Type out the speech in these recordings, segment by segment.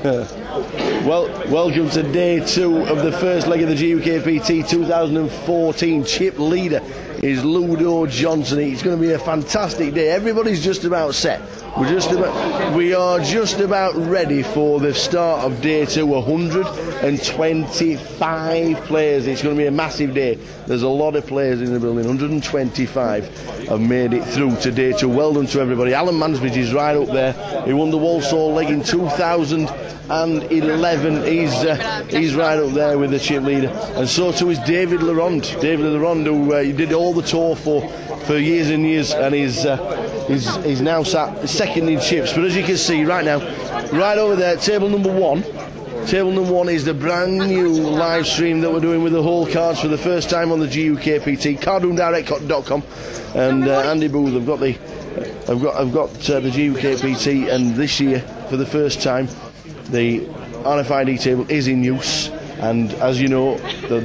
Well, welcome to day 2 of the first leg of the GukPT 2014. Chip leader is Ludo Johnson. It's going to be a fantastic day. Everybody's just about set. We are just about ready for the start of day 2. 125 players. It's going to be a massive day. There's a lot of players in the building. 125 have made it through to day 2. Well done to everybody. Alan Mansbridge is right up there. He won the Walsall leg in 2011. He's right up there with the chip leader, and so too is David Laronde. David Laronde, who he did all the tour for years and years, and he's now sat second in chips. But as you can see right now, right over there, table number 1. Table number 1 is the brand new live stream that we're doing with the whole cards for the first time on the GukPT, cardroomdirect.com, and Andy Booth. I've got the GukPT, and this year for the first time the RFID table is in use, and as you know, the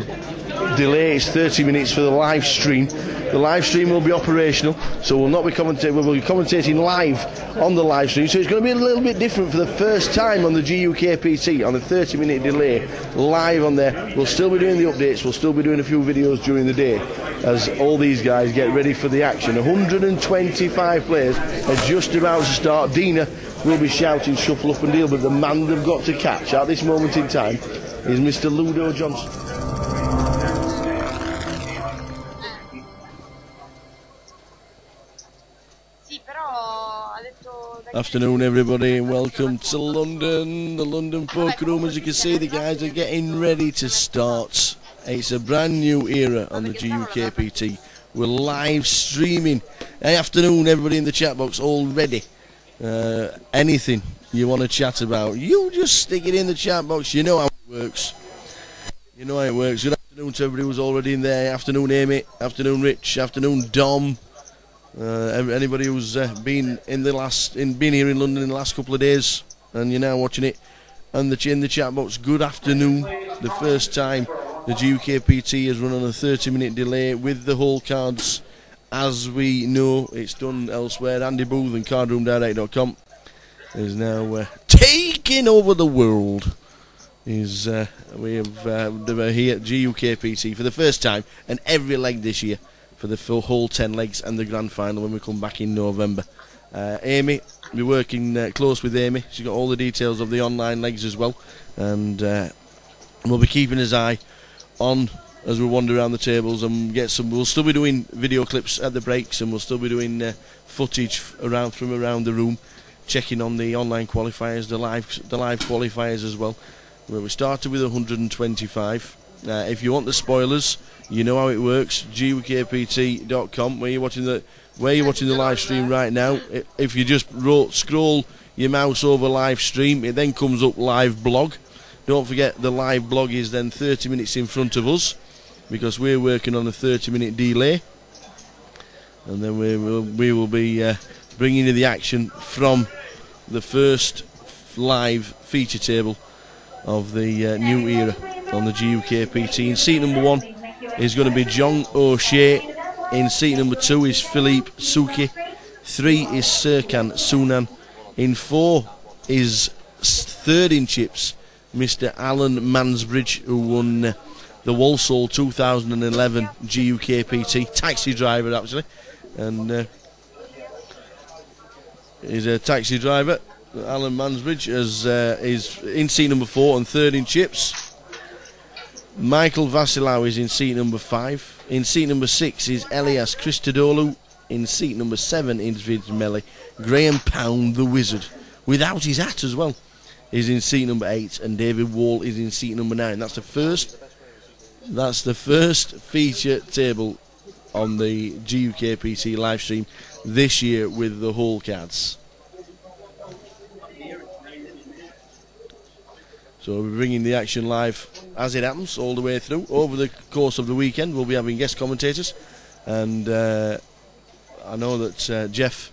delay is 30 minutes for the live stream. The live stream will be operational, so we'll not be commentating. We'll be commentating live on the live stream, so it's going to be a little bit different for the first time on the GukPT, on a 30-minute delay live on there. We'll still be doing the updates. We'll still be doing a few videos during the day as all these guys get ready for the action. 125 players are just about to start. Dina will be shouting shuffle up and deal, but the man they've got to catch at this moment in time is Mr. Ludo Johnson. Afternoon everybody, and welcome to London, the London Poker Room. As you can see, the guys are getting ready to start. It's a brand new era on the GukPT. We're live streaming. Hey, afternoon everybody in the chat box already. Anything you want to chat about, you just stick it in the chat box. You know how it works. You know how it works. Good afternoon to everybody who's already in there. Afternoon Amy, afternoon Rich, afternoon Dom. Anybody who's been here in London in the last couple of days and you're now watching it, and in the chat box, good afternoon. The first time the GukPT has run on a 30-minute delay with the whole cards. As we know, it's done elsewhere. Andy Booth and cardroomdirect.com is now taking over the world. We have here at GukPT for the first time, and every leg this year for the whole 10 legs and the grand final when we come back in November. Amy, we're working close with Amy. She's got all the details of the online legs as well, and we'll be keeping his eye on as we wander around the tables and get some. We'll still be doing video clips at the breaks, and we'll still be doing footage from around the room, checking on the online qualifiers, the live qualifiers as well. Where we started with 125. If you want the spoilers, you know how it works. GukPT.com, where you're watching the live stream right now. If you just scroll your mouse over live stream, it then comes up live blog. Don't forget the live blog is then 30 minutes in front of us, because we're working on a 30-minute delay, and then we will be bringing you the action from the first live feature table of the new era on the GukPT. In seat number 1 is going to be John O'Shea. In seat number 2 is Philippe Souki. 3 is Serkan Sunan. In 4 is third in chips, Mr. Alan Mansbridge, who won the Walsall 2011 GukPT. Taxi driver, actually. And he's a taxi driver. Alan Mansbridge is in seat number 4 and third in chips. Michael Vasilau is in seat number 5. In seat number 6 is Elias Christodoulou. In seat number 7 is Vince Melly. Graham Pound, the Wizard, without his hat as well, is in seat number 8, and David Wall is in seat number 9. That's the first feature table on the GukPT live stream this year with the whole cards. So we'll be bringing the action live as it happens all the way through. Over the course of the weekend, we'll be having guest commentators, and I know that Jeff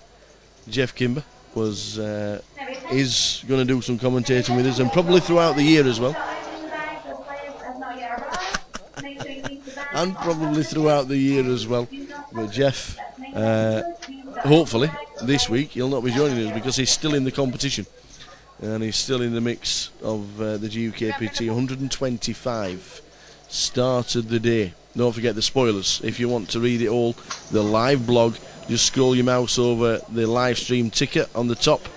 Kimber is going to do some commentating with us, and probably throughout the year as well. But Jeff, hopefully this week he'll not be joining us because he's still in the competition. and he's still in the mix of the GukPT. 125 started the day. Don't forget the spoilers. If you want to read it all, the live blog, just scroll your mouse over the live stream ticker on the top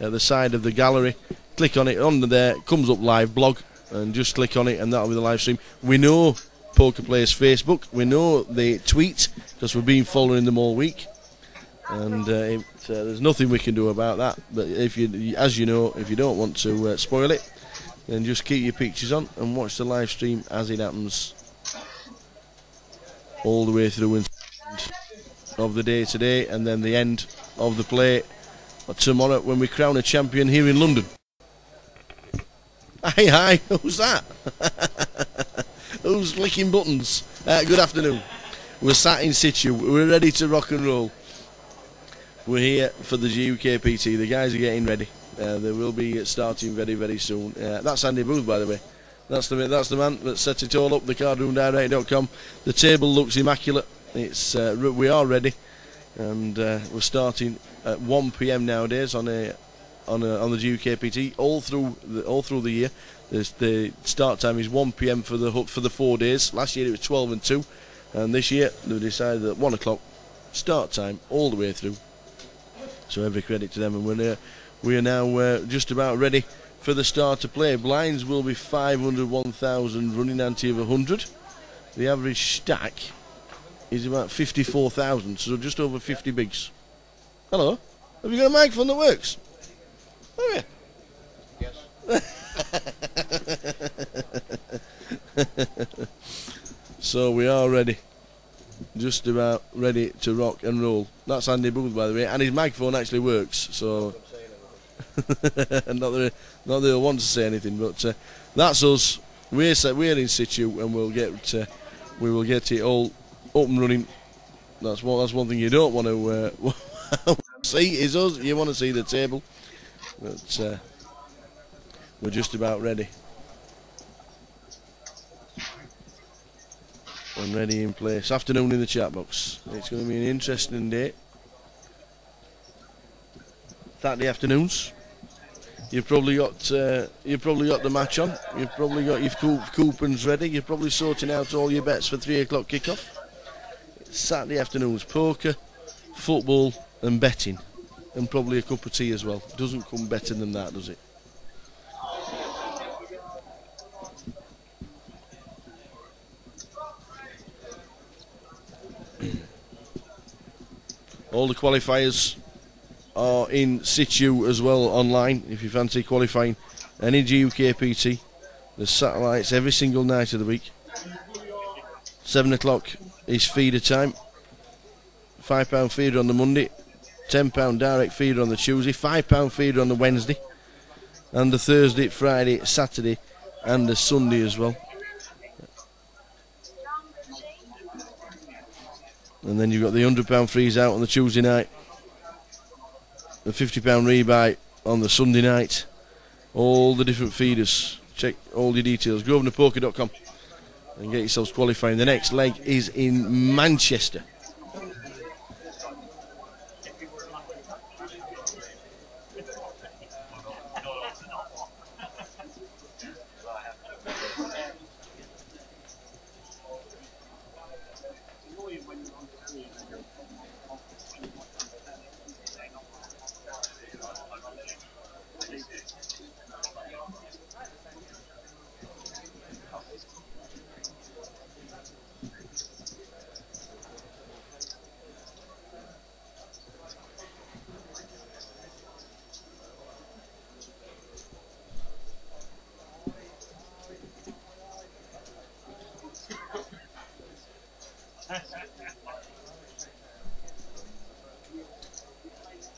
at the side of the gallery. Click on it, under there, it comes up live blog, and just click on it and that'll be the live stream. We know Poker Players Facebook, we know they tweet because we've been following them all week, and there's nothing we can do about that. But if you, as you know, if you don't want to spoil it, then just keep your pictures on and watch the live stream as it happens all the way through of the day today, and then the end of the play tomorrow when we crown a champion here in London. Hi, who's that? Who's licking buttons? Good afternoon. We're sat in situ, we're ready to rock and roll. We're here for the GukPT, the guys are getting ready. They will be starting very, very soon. That's Andy Booth, by the way. That's the man that sets it all up, the cardroomdirect.com. The table looks immaculate. It's we are ready, and we're starting at 1 PM nowadays on the GukPT all through the year. The start time is 1 PM for the 4 days. Last year it was 12 and 2, and this year they decided at 1 o'clock start time all the way through. So every credit to them, and we are now just about ready for the start to play. Blinds will be 500, 1,000, running ante of 100. The average stack is about 54,000, so just over 50 bigs. Hello, have you got a microphone that works? Oh yeah. Yes. So we are ready, just about ready to rock and roll. That's Andy Booth, by the way, and his microphone actually works. So not that he'll want to say anything, but that's us. We're in situ, and we will get it all up and running. That's one thing you don't want to see is us. You want to see the table, but we're just about ready and ready in place. Afternoon in the chat box. It's going to be an interesting day. Saturday afternoons. You've probably got the match on. You've probably got your coupons ready. You're probably sorting out all your bets for 3 o'clock kickoff. Saturday afternoons, poker, football, and betting, and probably a cup of tea as well. Doesn't come better than that, does it? All the qualifiers are in situ as well online if you fancy qualifying any GukPT. There's satellites every single night of the week. 7 o'clock is feeder time. £5 feeder on the Monday, £10 direct feeder on the Tuesday, £5 feeder on the Wednesday, and the Thursday, Friday, Saturday, and the Sunday as well. And then you've got the £100 freeze out on the Tuesday night, the £50 rebuy on the Sunday night. All the different feeders. Check all your details. Grosvenorpoker.com and get yourselves qualifying. The next leg is in Manchester.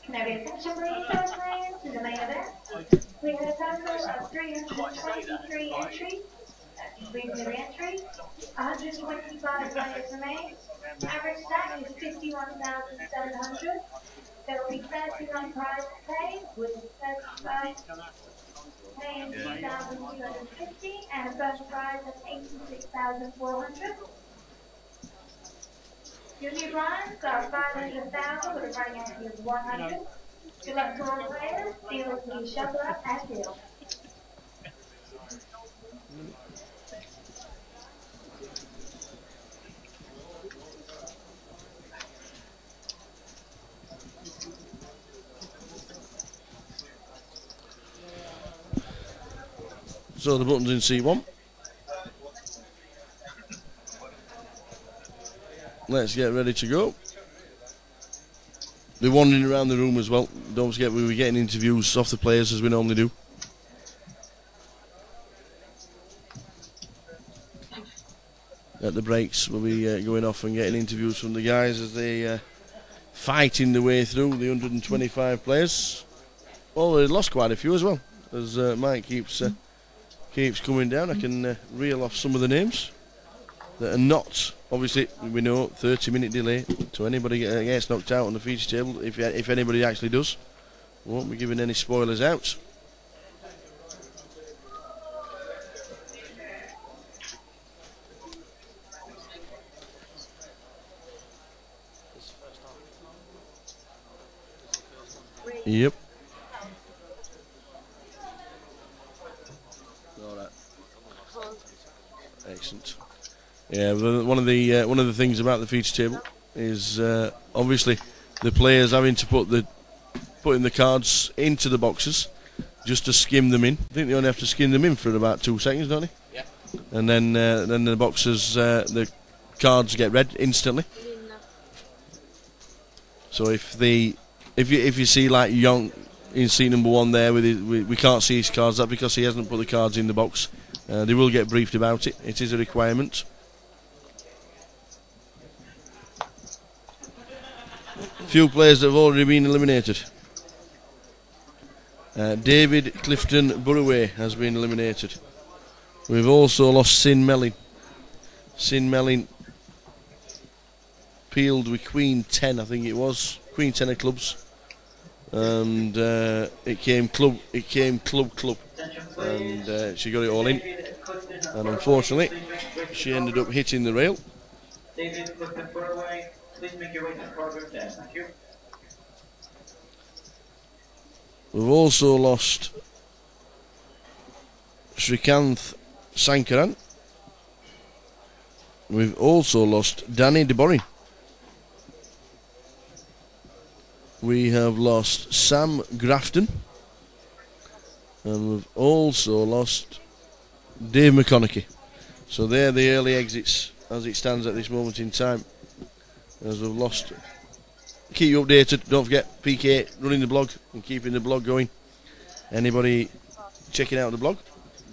Now the attention please, players to the main event. We had a total of 323 entries, including the re-entry. 125 players remain. Average stack is 51,700. There will be 39 prizes paid, with 35 paying 2,250 and a first prize of 86,400. Your new blinds are 500,000 with a running entry of 100. Good luck to all players. Field will be shuffled up at field. So the button's in C1. Let's get ready to go. They're wandering around the room as well. Don't forget we were getting interviews off the players as we normally do. At the breaks we'll be going off and getting interviews from the guys as they fighting their way through the 125 players. Well, they lost quite a few as well, as Mike keeps coming down. I can reel off some of the names that are not, obviously we know 30-minute delay to anybody gets knocked out on the feature table, if anybody actually does. We won't be giving any spoilers out. Yep. Alright. Excellent. Yeah, one of the things about the feature table is obviously the players having to putting the cards into the boxes just to skim them in. I think they only have to skim them in for about 2 seconds, don't they? Yeah. And then the boxes, the cards get read instantly. So if you see like Young in seat number 1 there, we can't see his cards. That's because he hasn't put the cards in the box. They will get briefed about it. It is a requirement. Few players that have already been eliminated. David Clifton Burraway has been eliminated. We've also lost Sin Mellin. Sin Mellin peeled with Queen 10, I think it was. Queen 10 of clubs. And it came club. And she got it all in. And unfortunately, she ended up hitting the rail. David Clifton Burraway, please make your way to the program desk. Thank you. We've also lost Srikanth Sankaran. We've also lost Danny DeBorin. We have lost Sam Grafton. And we've also lost Dave McConaughey. So they're the early exits as it stands at this moment in time. As we've lost. Keep you updated. Don't forget PK running the blog and keeping the blog going. Anybody checking out the blog,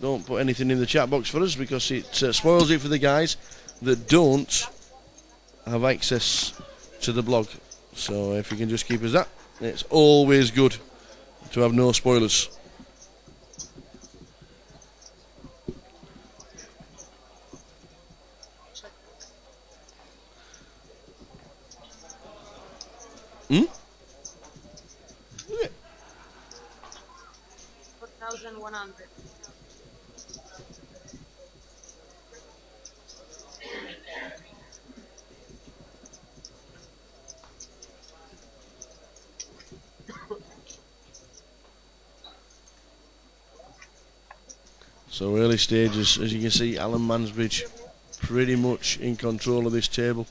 don't put anything in the chat box for us because it spoils it for the guys that don't have access to the blog. So if you can just keep us that, it's always good to have no spoilers. Hmm? 4,100. So early stages, as you can see, Alan Mansbridge pretty much in control of this table.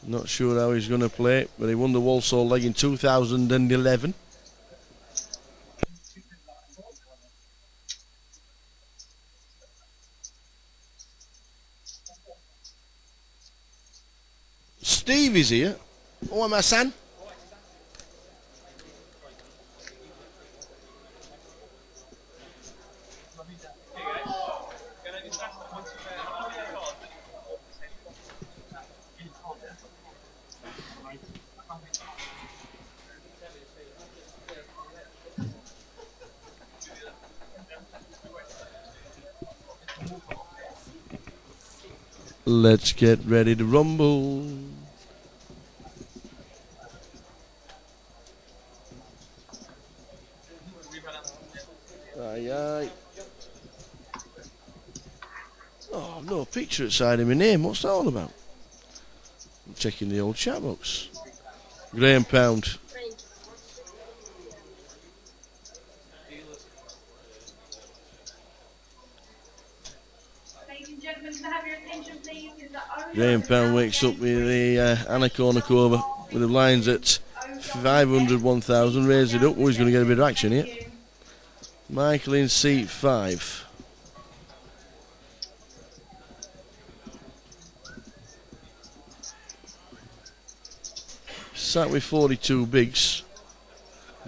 Not sure how he's going to play, but he won the Walsall leg in 2011. Steve is here. Oh, my son. Let's get ready to rumble. Aye, aye. Oh, no picture outside of my name. What's that all about? I'm checking the old chat box. Graham Pound. Graham Pound wakes up with the Anna Cornucova with the blinds at 500, 1,000. Raise it up. Oh, he's going to get a bit of action here. Michael in seat 5. Sat with 42 bigs.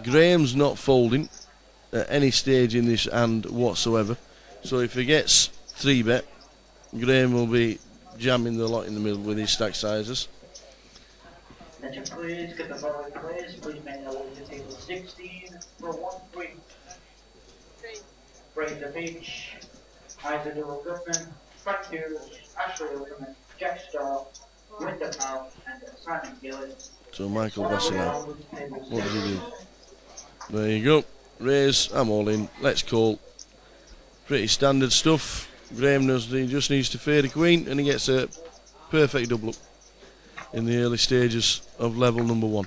Graham's not folding at any stage in this hand whatsoever. So if he gets 3-bet, Graham will be jamming the lot in the middle with his stack sizes. Attention please, get the ball in place. Please make your way to table 16 for 1-3. Break the beach. Isaac Goodman, Frank Hughes, Ashley Overman, Jack Starr, Wyndham Howe, and Simon Gillis. So Michael Vassilou, what does he do? There you go. Raise, I'm all in. Let's call. Pretty standard stuff. Graham knows he just needs to fade a queen and he gets a perfect double up in the early stages of level number 1.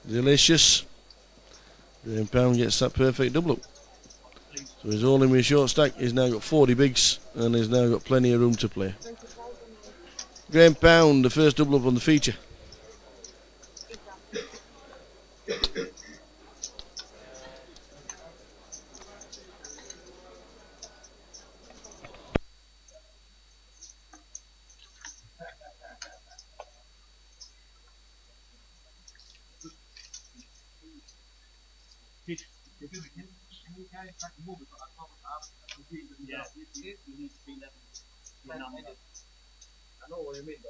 Delicious. Graham Pound gets that perfect double up. So he's all in with a short stack. He's now got 40 bigs and he's now got plenty of room to play. Graham Pound, the first double up on the feature. I know what you mean, though.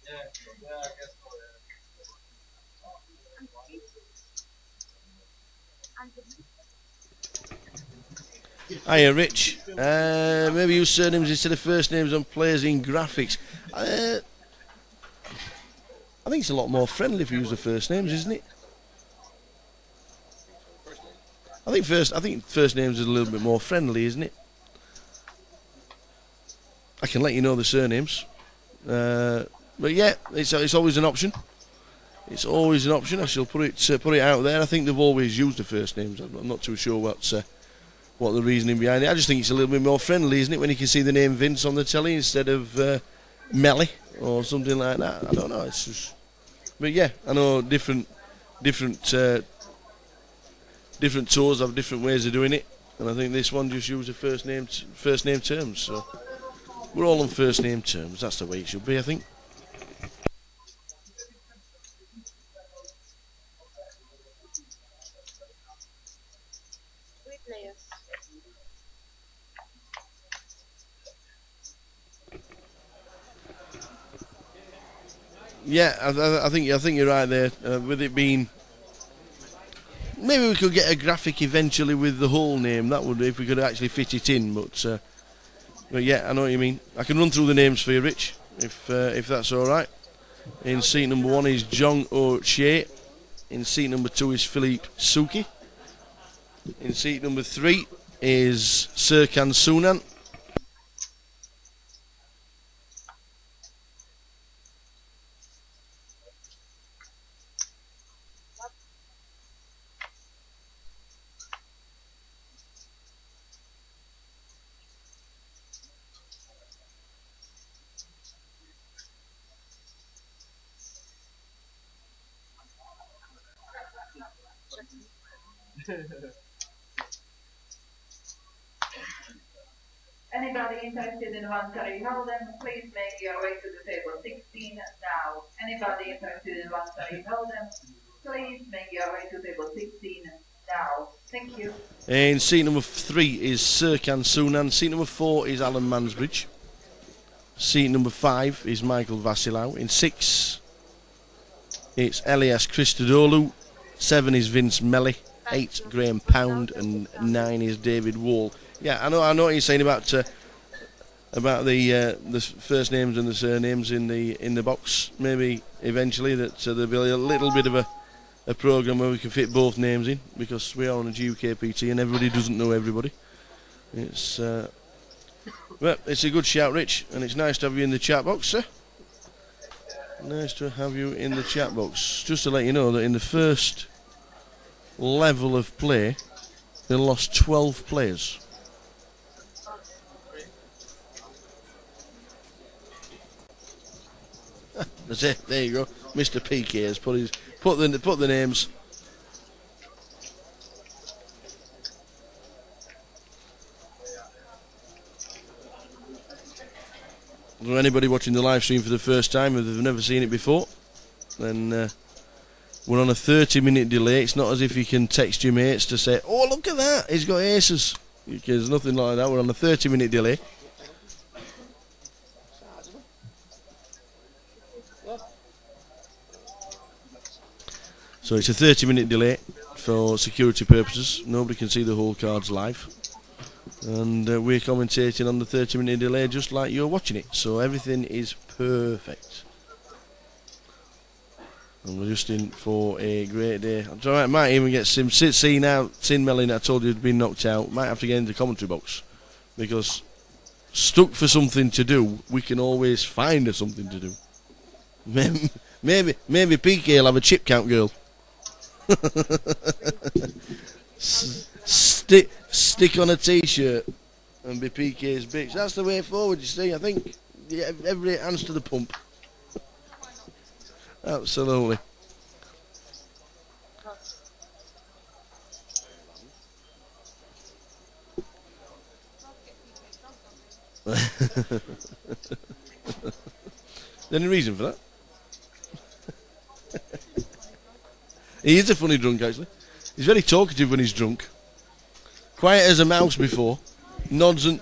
Yeah, I guess so, yeah. Hiya, Rich. Maybe use surnames instead of first names on players in graphics. I think it's a lot more friendly if you use the first names, isn't it? I think first names is a little bit more friendly, isn't it? I can let you know the surnames, but yeah, it's always an option. It's always an option. I shall put it out there. I think they've always used the first names. I'm not too sure what the reasoning behind it. I just think it's a little bit more friendly, isn't it, when you can see the name Vince on the telly instead of Melly or something like that. I don't know. It's just, but yeah, I know different tours have different ways of doing it, and I think this one just uses the first name terms. So we're all on first name terms. That's the way it should be, I think. Yeah, I think you're right there. With it being, maybe we could get a graphic eventually with the whole name. That would, if we could actually fit it in. But yeah, I know what you mean. I can run through the names for you, Rich, if that's all right. In seat number 1 is John O'Shea. In seat number 2 is Philippe Suki. In seat number 3 is Serkan Sunan. Anybody interested in one Terry Holden, please make your way to the table 16 now. Anybody interested in one Terry Holden, please make your way to table 16 now. Thank you. In seat number 3 is Serkan Sunan. Seat number 4 is Alan Mansbridge. Seat number 5 is Michael Vassilou. In 6, it's Elias Christodoulou. 7 is Vince Melly. 8, Graham Pound. And 9 is David Wall. Yeah, I know what you're saying about about the first names and the surnames in the box. Maybe eventually that there'll be a little bit of a program where we can fit both names in, because we are on a GukPT and everybody doesn't know everybody. It's well, it's a good shout, Rich, and it's nice to have you in the chat box, sir. Nice to have you in the chat box. Just to let you know that in the first level of play, they lost 12 players. That's it. There you go. Mr. PK has put the names. Is there anybody watching the live stream for the first time if they've never seen it before? Then we're on a 30-minute delay. It's not as if you can text your mates to say, "Oh, look at that, he's got aces." There's nothing like that. We're on a 30-minute delay. So it's a 30-minute delay for security purposes. Nobody can see the whole cards live. And we're commentating on the 30-minute delay just like you're watching it. So everything is perfect. And we're just in for a great day. I might even get Sin Mellin, I told you, had been knocked out. Might have to get into the commentary box. Because stuck for something to do, we can always find something to do. Maybe PK will have a chip count girl. Stick on a t-shirt and be PK's bitch. That's the way forward, you see. I think every hands to the pump. Absolutely. Any reason for that? He is a funny drunk, actually. He's very talkative when he's drunk. Quiet as a mouse before. He nods and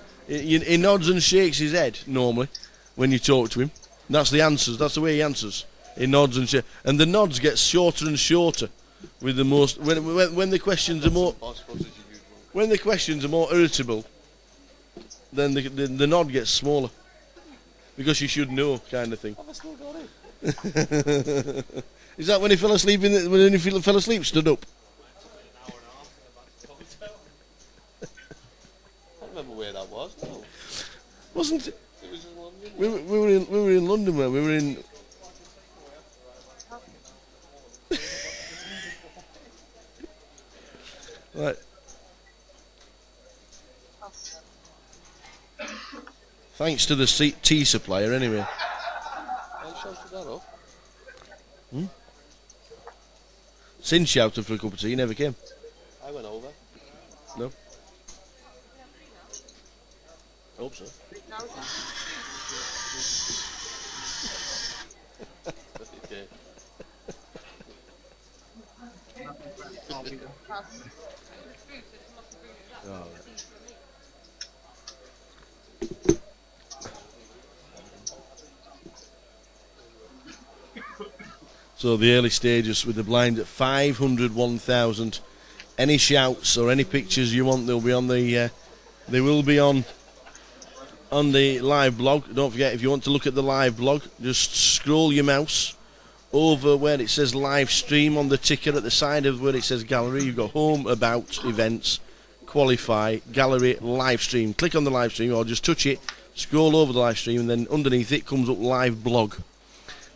shakes his head normally when you talk to him. That's the answers. That's the way he answers. He nods and shakes, and the nods get shorter and shorter with the most when the questions are more irritable. Then the nod gets smaller because you should know, kind of thing. I've still got it. Is that when he fell asleep? When he fell asleep, stood up. I don't remember where that was. No. Wasn't it? It was in London. We were in London, where we were in. Right. Thanks to the tea supplier, anyway. I shouted that up. Sin shouted for a cup of tea, he never came. I went over. No. Hope so. Okay. Oh, so the early stages with the blind at 500, 1,000. Any shouts or any pictures you want, they'll be on the. They will be on the live blog. Don't forget, if you want to look at the live blog, just scroll your mouse over where it says live stream on the ticker at the side of where it says gallery. You've got home, about, events, qualify, gallery, live stream. Click on the live stream or just touch it, scroll over the live stream, and then underneath it comes up live blog.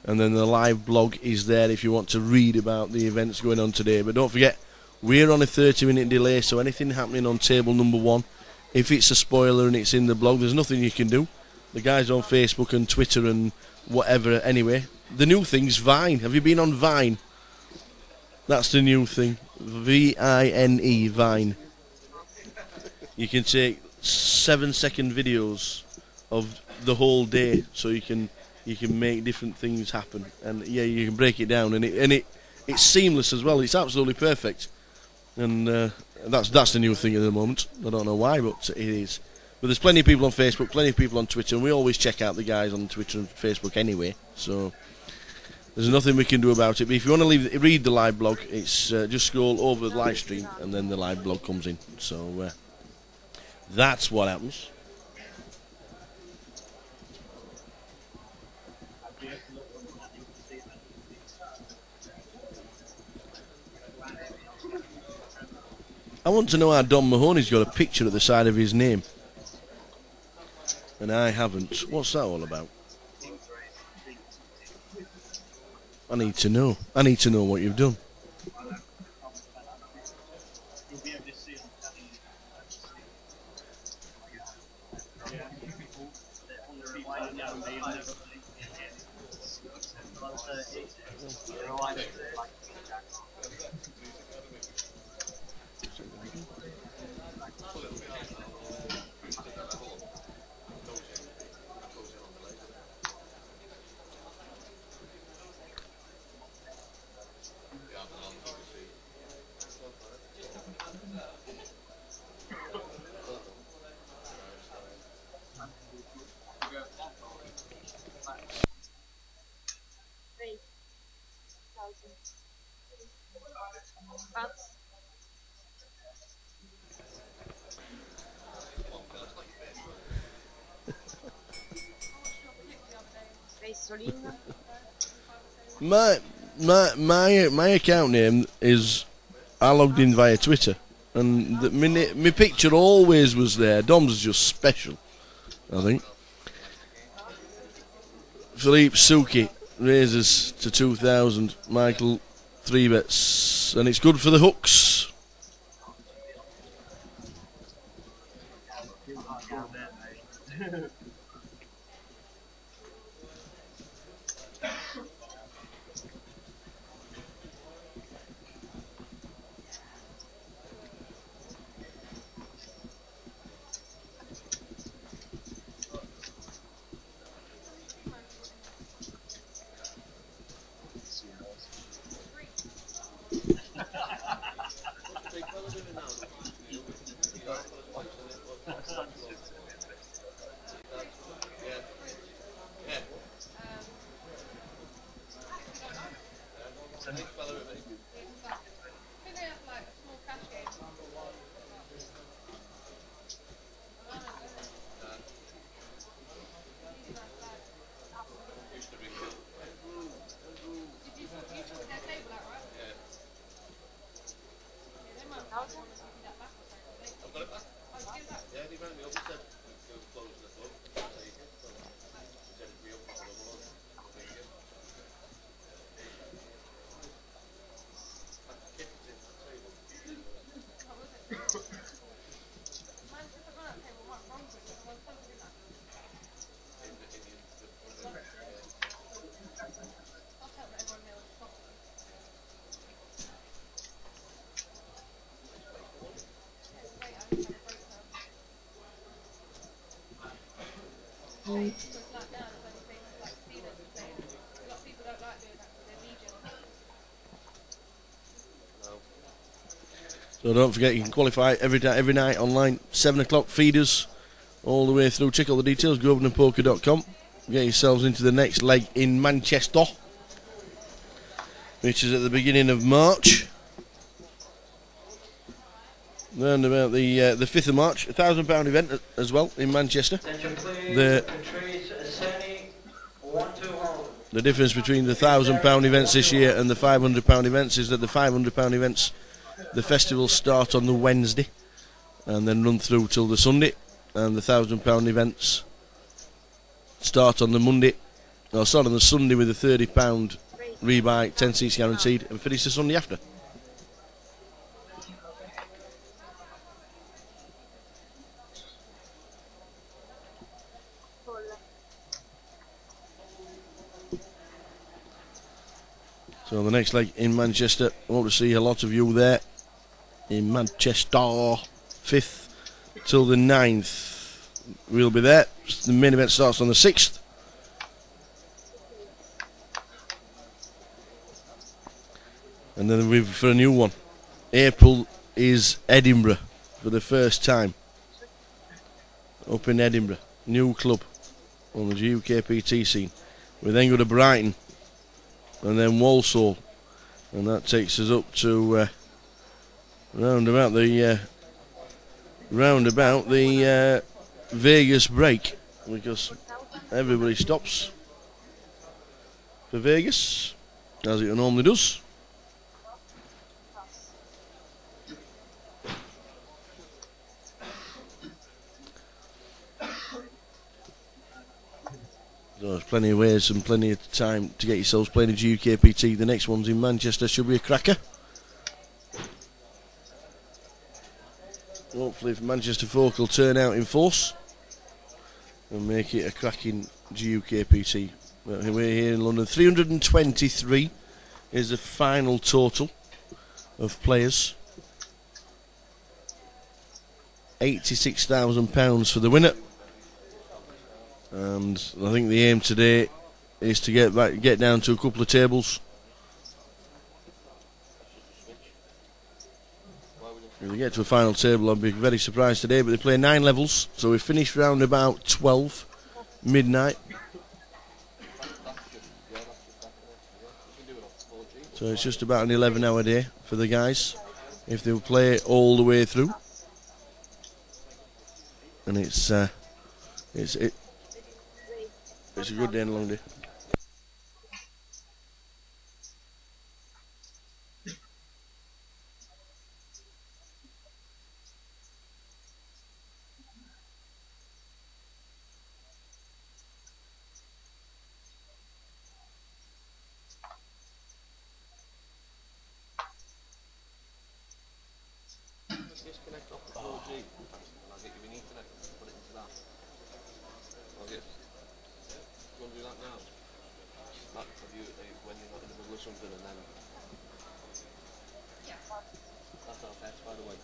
And then the live blog is there if you want to read about the events going on today. But don't forget, we're on a 30-minute delay, so anything happening on table number 1, if it's a spoiler and it's in the blog, there's nothing you can do. The guys on Facebook and Twitter and whatever, anyway. The new thing's Vine. Have you been on Vine? That's the new thing. V-I-N-E, Vine. You can take 7-second videos of the whole day, so you can make different things happen, and yeah, you can break it down, and it's seamless as well. It's absolutely perfect, and that's the new thing at the moment. I don't know why, but it is. But there's plenty of people on Facebook, plenty of people on Twitter, and we always check out the guys on Twitter and Facebook anyway. So there's nothing we can do about it. But if you want to read the live blog, it's just scroll over the live stream, and then the live blog comes in. So that's what happens. I want to know how Don Mahoney's got a picture at the side of his name. And I haven't. What's that all about? I need to know. I need to know what you've done. My account name is, I logged in via Twitter, and my picture always was there. Dom's is just special, I think. Philippe Suki raises to 2,000. Michael 3 bets, and it's good for the hooks. So don't forget, you can qualify every night online, 7 o'clock feeders, all the way through. Check all the details, grosvenorpoker.com. Get yourselves into the next leg in Manchester, which is at the beginning of March. Round about the 5th of March, £1,000 event as well in Manchester. The difference between the £1,000 events this year and the £500 events is that the £500 events, the festivals start on the Wednesday and then run through till the Sunday, and the £1,000 events start on the Monday, or start on the Sunday with a £30 rebuy, 10 seats guaranteed, and finish the Sunday after. So the next leg in Manchester, I hope to see a lot of you there in Manchester, 5th till the 9th. We'll be there. The main event starts on the 6th. And then we're for a new one. April is Edinburgh for the first time. Up in Edinburgh. New club on the GukPT scene. We then go to Brighton and then Walsall, and that takes us up to round about the Vegas break, because everybody stops for Vegas as it normally does. So there's plenty of ways and plenty of time to get yourselves playing in GukPT. The next one's in Manchester, should be a cracker. Hopefully if Manchester folk will turn out in force and make it a cracking GukPT. We're here in London. 323 is the final total of players. £86,000 for the winner. And I think the aim today is to get down to a couple of tables. If they get to a final table, I'd be very surprised today, but they play 9 levels, so we finished round about 12 midnight. So it's just about an 11-hour day for the guys if they play all the way through. And it's a good day and a long day. Disconnect off the 4G and I'll get you an Ethernet and put it into that. You want to do that now? That for you when you're not in the middle of something and then... That's our test, by the way.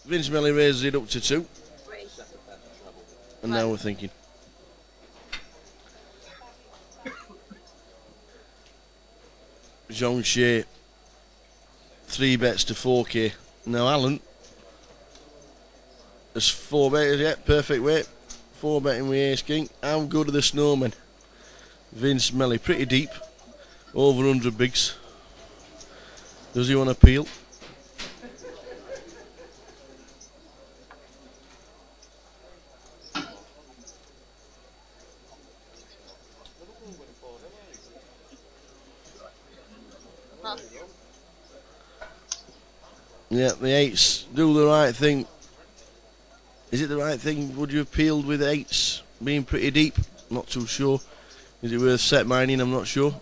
Vince Melly raises it up to 2. And now we're thinking. Jean Shea, 3 bets to 4k. Now Alan has 4 betters, yeah, perfect weight. 4 betting with Ace King. How good are the snowmen? Vince Melly, pretty deep. Over 100 bigs. Does he want to peel? Yeah, the 8s do the right thing. Is it the right thing? Would you have peeled with 8s being pretty deep? Not too sure. Is it worth set mining? I'm not sure.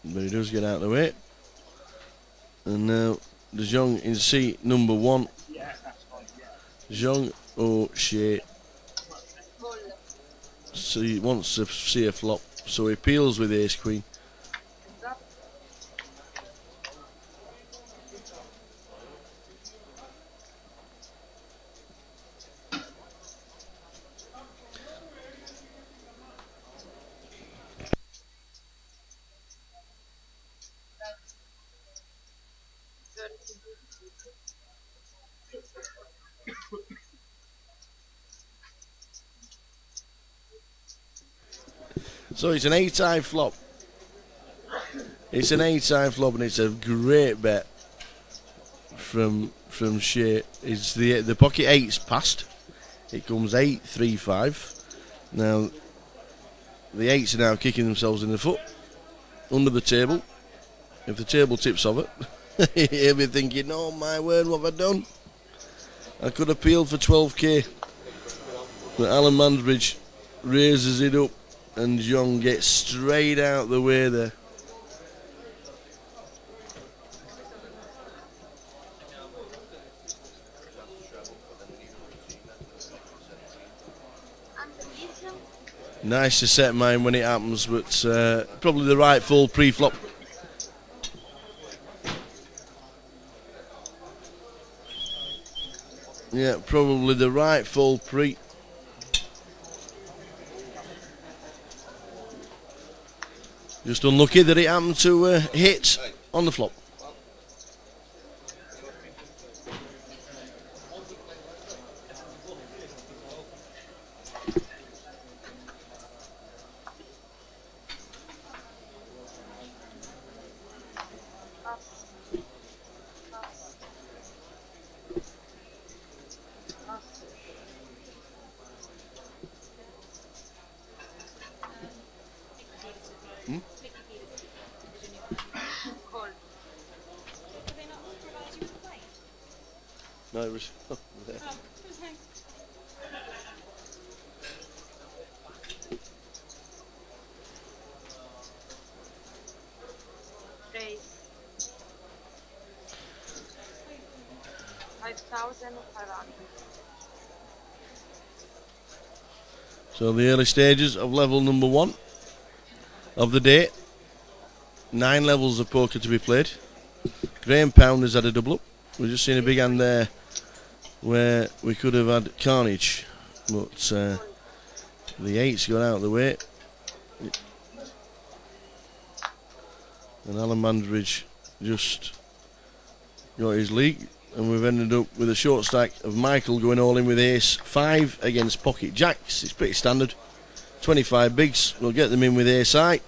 But he does get out of the way. And now De Jong in seat number 1. Jean O'Shea. So he wants to see a flop, so he peels with Ace Queen. So it's an 8-eye flop. It's an 8-eye flop, and it's a great bet from Shea. It's the pocket 8's passed. It comes 8-3-5. Now the 8s are now kicking themselves in the foot under the table. If the table tips over, he'll be thinking, "Oh my word, what have I done? I could have peeled for 12k." But Alan Mansbridge raises it up. And John gets straight out the way there. Nice to set mine when it happens, but probably the right full pre-flop. Yeah, probably the right full pre. Just unlucky that it happened to hit on the flop. No, it was there. Race 5,500. So the early stages of level number 1 of the day. 9 levels of poker to be played. Graham Pound has had a double up. We've just seen a big hand there where we could have had carnage, but the 8's gone out of the way. And Alan Mansbridge just got his league, and we've ended up with a short stack of Michael going all in with ace 5 against pocket jacks. It's pretty standard. 25 bigs, we'll get them in with ace high,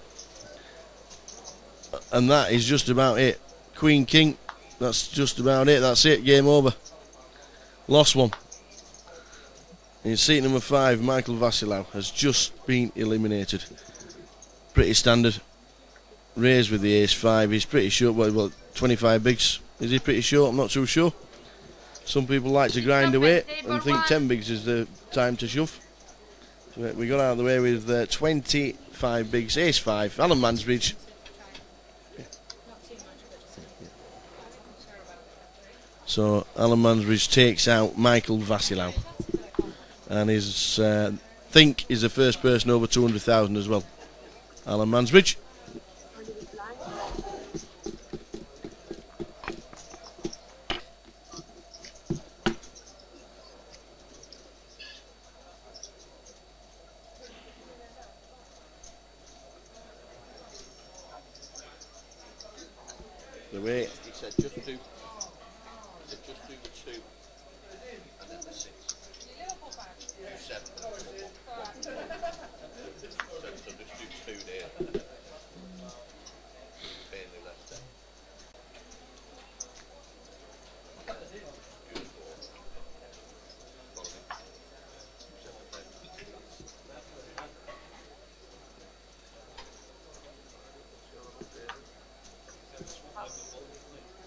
and that is just about it. Queen king, that's just about it. That's it, game over. Lost one. In seat number 5, Michael Vasilau has just been eliminated. Pretty standard. Raised with the ace 5. He's pretty short. Well, 25 bigs. Is he pretty short? I'm not too sure. Some people like to grind away and think 10 bigs is the time to shove. So we got out of the way with 25 bigs. Ace 5. Alan Mansbridge. So Alan Mansbridge takes out Michael Vasilau, and is think is the first person over 200,000 as well. Alan Mansbridge. The way He said just do. Just do the 2 and then the 6. 7. So just do 2 there. Mainly left there.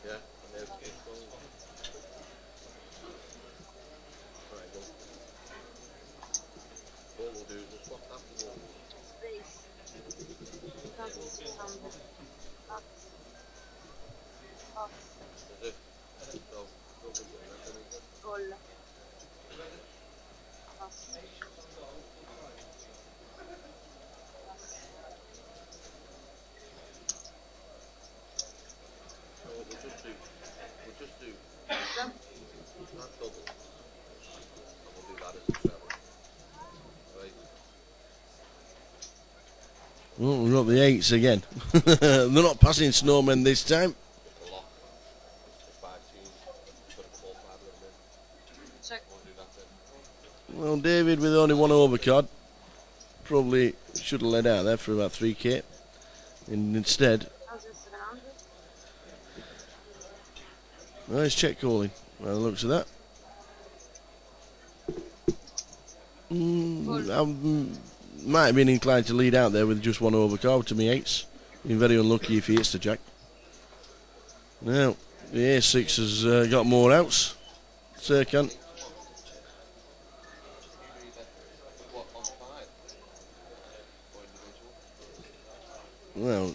Yeah, and there's game goal. Right, go. What we'll do is we'll swap after one. Race 2,600. Is it? So, go with it. Call. Pass. So we'll just do Jump. that double. And we'll do that as a 7. Right? well, we've got the 8s again. They're not passing snowmen this time. It's a lock. It's 5 teams. Put a 4-5 of them in. Check. We'll do that then. Well, David with only one overcard probably should have led out there for about 3k, and instead, 1,700. well, it's check calling. Well, the looks of that. I might have been inclined to lead out there with just one overcard to me 8s. Been very unlucky if he hits the jack. Now, the A6 has got more outs. Serkan. What, on 5? Or individual? Well,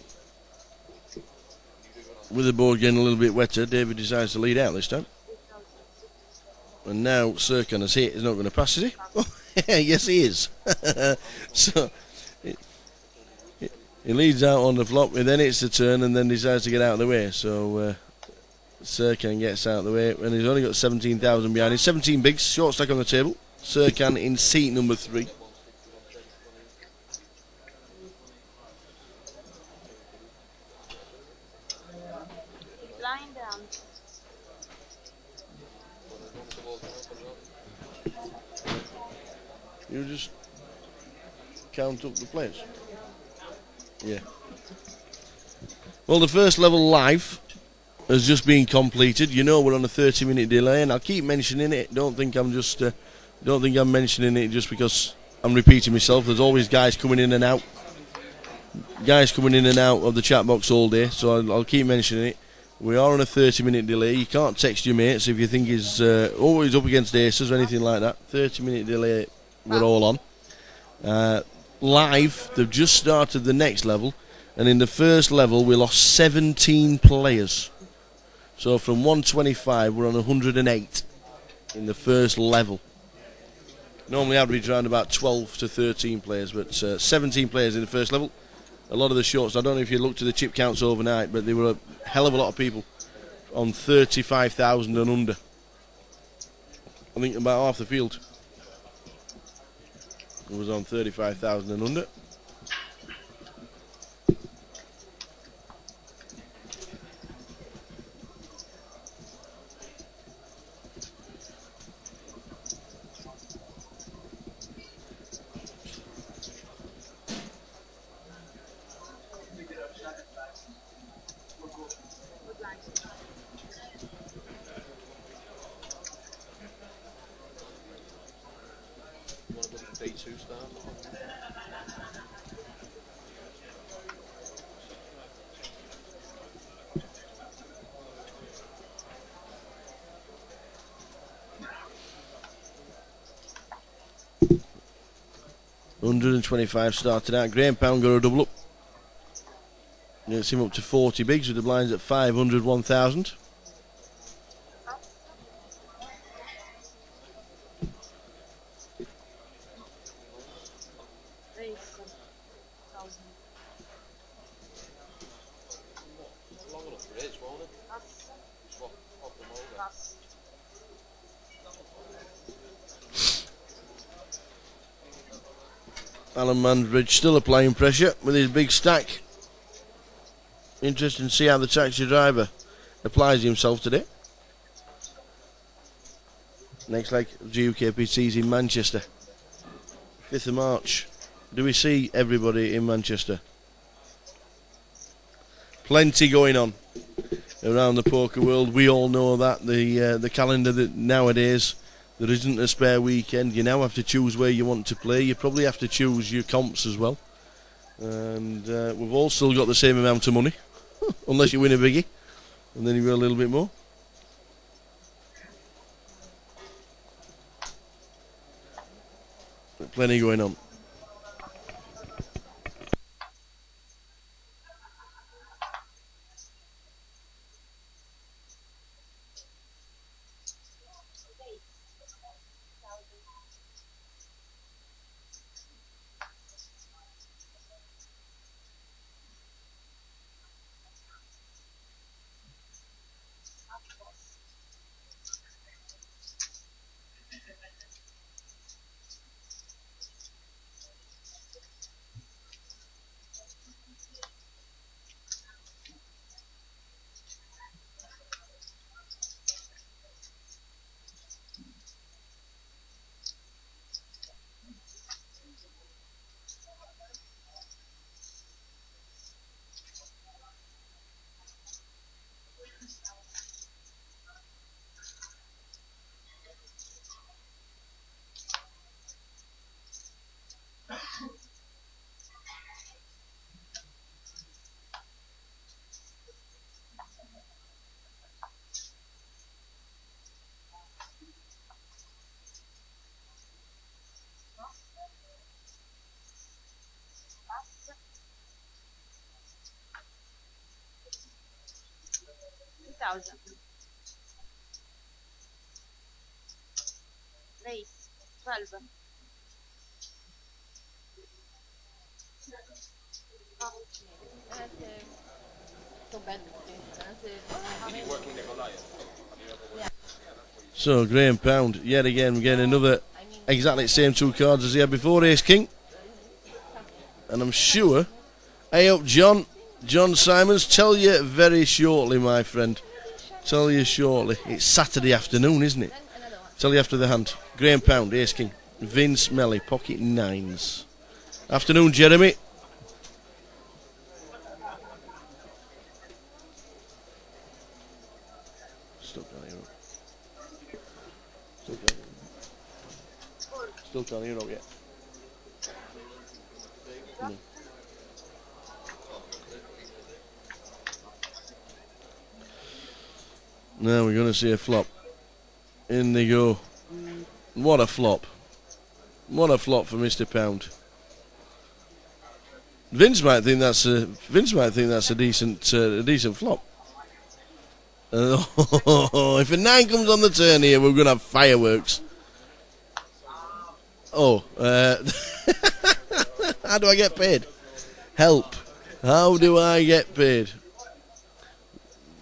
with the board getting a little bit wetter, David decides to lead out this time. And now Serkan has hit. He's not going to pass, is he? Yes, he is. So he leads out on the flop, and then it's the turn, and then decides to get out of the way. So Serkan gets out of the way, and he's only got 17,000 behind him. 17 bigs, short stack on the table. Serkan in seat number 3. You just count up the players. Yeah. Well, the first level live has just been completed. You know we're on a 30-minute delay, and I'll keep mentioning it. Don't think I'm mentioning it just because I'm repeating myself. There's always guys coming in and out of the chat box all day, so I'll keep mentioning it. We are on a 30-minute delay. You can't text your mates if you think he's always up against aces or anything like that. 30-minute delay, we're all on. Live, they've just started the next level, and in the first level we lost 17 players. So from 125 we're on 108 in the first level. Normally average around about 12 to 13 players, but 17 players in the first level. A lot of the shorts, I don't know if you looked at the chip counts overnight, but there were a hell of a lot of people on 35,000 and under. I think about half the field was on 35,000 and under. D2 start. 125 started out. Graham Pound got a double up. Gets him up to 40 bigs with the blinds at 500, 1,000. Alan Manbridge still applying pressure with his big stack. Interesting to see how the taxi driver applies himself today. Next leg of GukPT's in Manchester. 5th of March. Do we see everybody in Manchester? Plenty going on around the poker world. We all know that. The calendar that nowadays, there isn't a spare weekend. You now have to choose where you want to play. You probably have to choose your comps as well. And we've all still got the same amount of money. Unless you win a biggie. And then you've got a little bit more. Plenty going on. Race 12. So Graham Pound, yet again, getting another exactly the same two cards as he had before, Ace King. And I'm sure, hey up John Simons, tell you very shortly, my friend. Tell you shortly. It's Saturday afternoon, isn't it? Tell you after the hand. Graham Pound, Ace King. Vince Melly, pocket nines. Afternoon, Jeremy. Still can't hear up yet. No. Now we're going to see a flop. In they go. What a flop. What a flop for Mr. Pound. Vince might think that's a decent flop. If a 9 comes on the turn here, we're going to have fireworks. Oh, how do I get paid? Help. How do I get paid?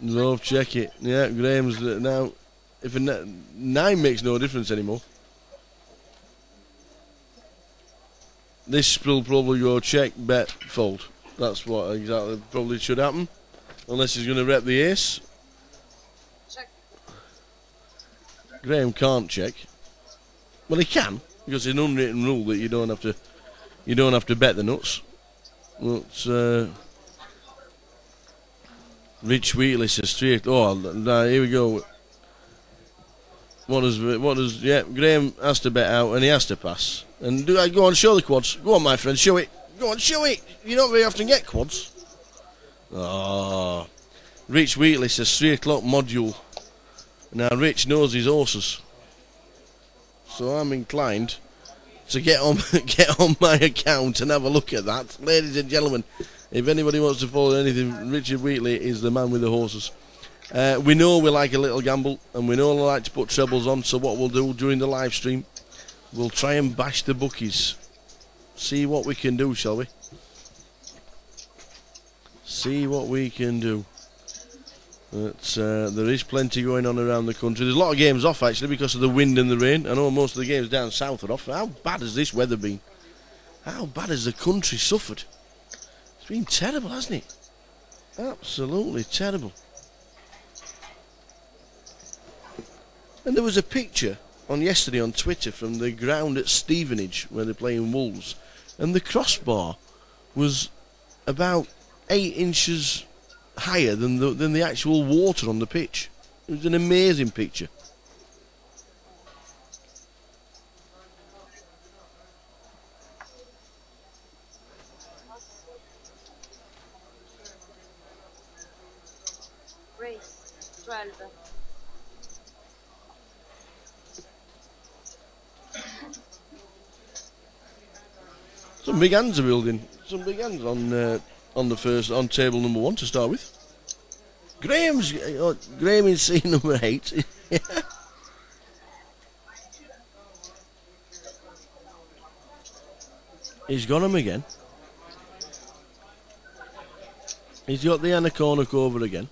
Love, check it. Yeah, Graham's now. If a 9 makes no difference anymore. This will probably go check, bet, fold. That's what exactly probably should happen. Unless he's going to rep the ace. Check. Graham can't check. Well, he can, because it's an unwritten rule that you don't have to bet the nuts. But Rich Wheatley says straight. Oh, nah, here we go. What does? Yeah, Graham has to bet out, and he has to pass. And go on, show the quads. Go on, my friend, show it. Go on, show it. You don't very often get quads. Oh, Rich Wheatley says 3 o'clock module. Now Rich knows his horses, so I'm inclined to get on my account and have a look at that, ladies and gentlemen. If anybody wants to follow anything, Richard Wheatley is the man with the horses. We know we like a little gamble, and we know we like to put trebles on. So what we'll do during the live stream, we'll try and bash the bookies. See what we can do, shall we? See what we can do. But, there is plenty going on around the country. There's a lot of games off, actually, because of the wind and the rain. I know most of the games down south are off. How bad has this weather been? How bad has the country suffered? It's been terrible, hasn't it? Absolutely terrible. And there was a picture on yesterday on Twitter from the ground at Stevenage where they're playing Wolves, and the crossbar was about 8 inches higher than the actual water on the pitch. It was an amazing picture. Race 12. Some big hands are building. Some big hands on table number 1 to start with. Graham is scene number 8. He's got him again. He's got the Anna corner over again.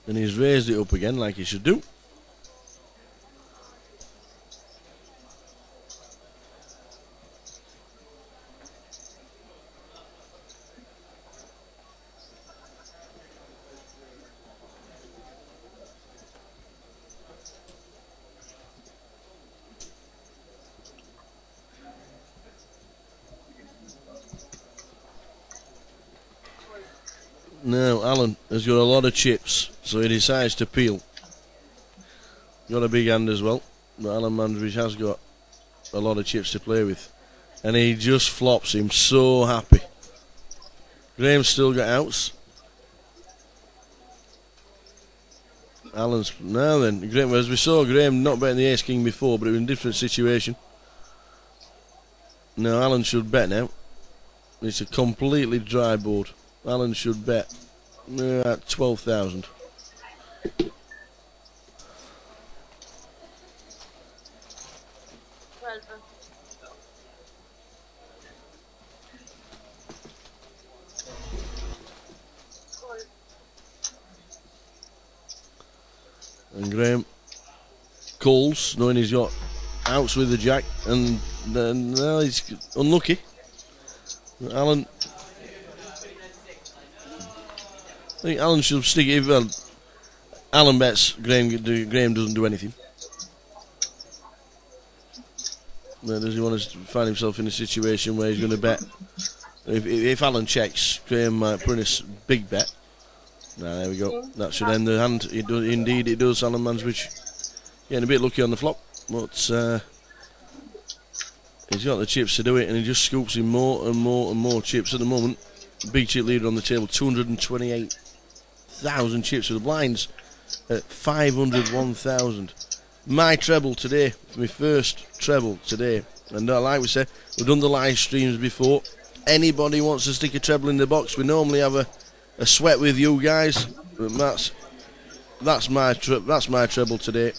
And he's raised it up again like he should do. Now Alan has got a lot of chips, so he decides to peel. Got a big hand as well, but Alan Mandridge has got a lot of chips to play with, and he just flops him. So happy. Graham's still got outs. Alan's now then. Graham, as we saw, Graham not betting the Ace King before, but it was in a different situation. Now Alan should bet now. It's a completely dry board. Alan should bet at 12,000. And Graham calls, knowing he's got outs with the jack, and No, he's unlucky. Alan. I think Alan should stick it. Well, Alan bets Graham doesn't do anything. Does he want to find himself in a situation where he's going to bet? If Alan checks, Graham might put in a big bet. There we go. That should end the hand. Indeed, it does. Alan Mansbridge getting a bit lucky on the flop, but he's got the chips to do it, and he just scoops in more and more and more chips at the moment. Big chip leader on the table, 228,000 chips with the blinds at 501,000. My treble today, my first treble today. And like we said, we've done the live streams before. Anybody wants to stick a treble in the box, we normally have a sweat with you guys. But that's my treble today.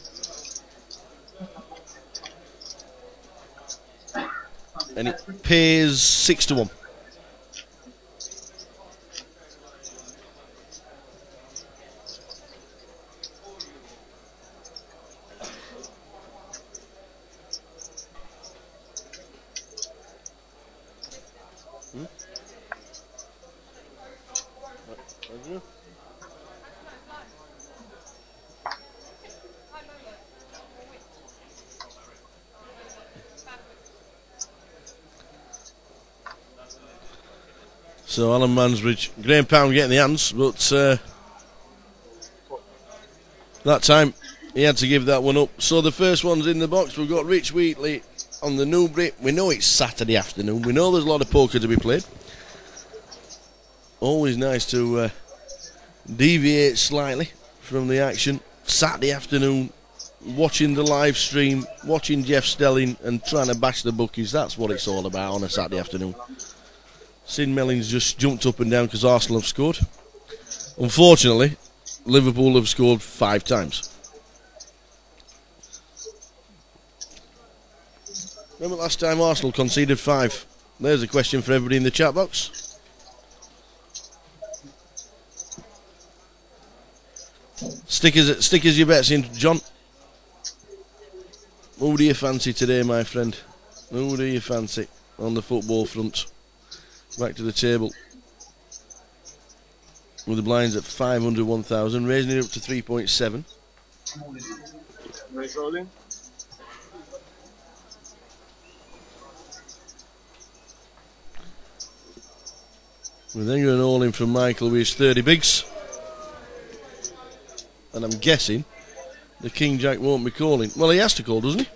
And it pays 6 to 1. So Alan Mansbridge, Graham Pound getting the hands, but that time he had to give that one up. So the first one's in the box. We've got Rich Wheatley on the Newbury. We know it's Saturday afternoon. We know there's a lot of poker to be played. Always nice to deviate slightly from the action. Saturday afternoon, watching the live stream, watching Jeff Stelling and trying to bash the bookies. That's what it's all about on a Saturday afternoon. Sid Mellings just jumped up and down because Arsenal have scored. Unfortunately, Liverpool have scored 5 times. Remember last time Arsenal conceded 5? There's a question for everybody in the chat box. Stickers your bets in, John. Who do you fancy today, my friend? Who do you fancy on the football front? Back to the table with the blinds at 501,000, raising it up to 3.7. Rolling. We're then going all in from Michael with his 30 bigs. And I'm guessing the King Jack won't be calling. Well, he has to call, doesn't he?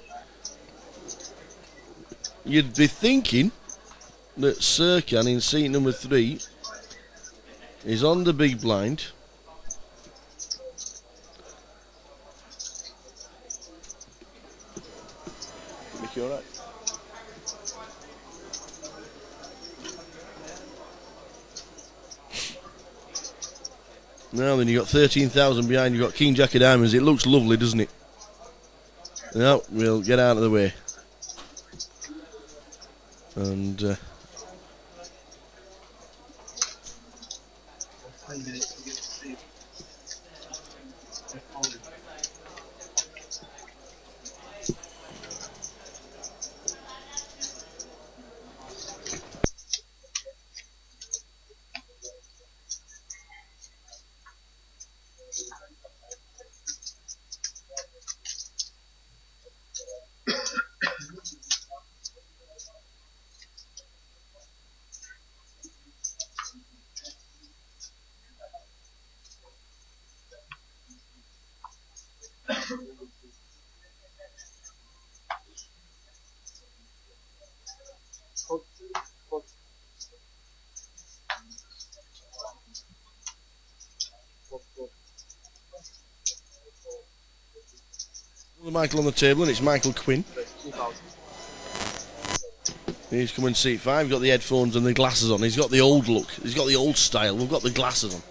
You'd be thinking that Serkan in seat number 3 is on the big blind. Mickey, alright? Now then, you got 13,000 behind. You got King Jack of Diamonds. It looks lovely, doesn't it? Now we'll get out of the way. And Michael on the table, and it's Michael Quinn. He's coming seat 5, got the headphones and the glasses on. He's got the old look, he's got the old style. We've got the glasses on.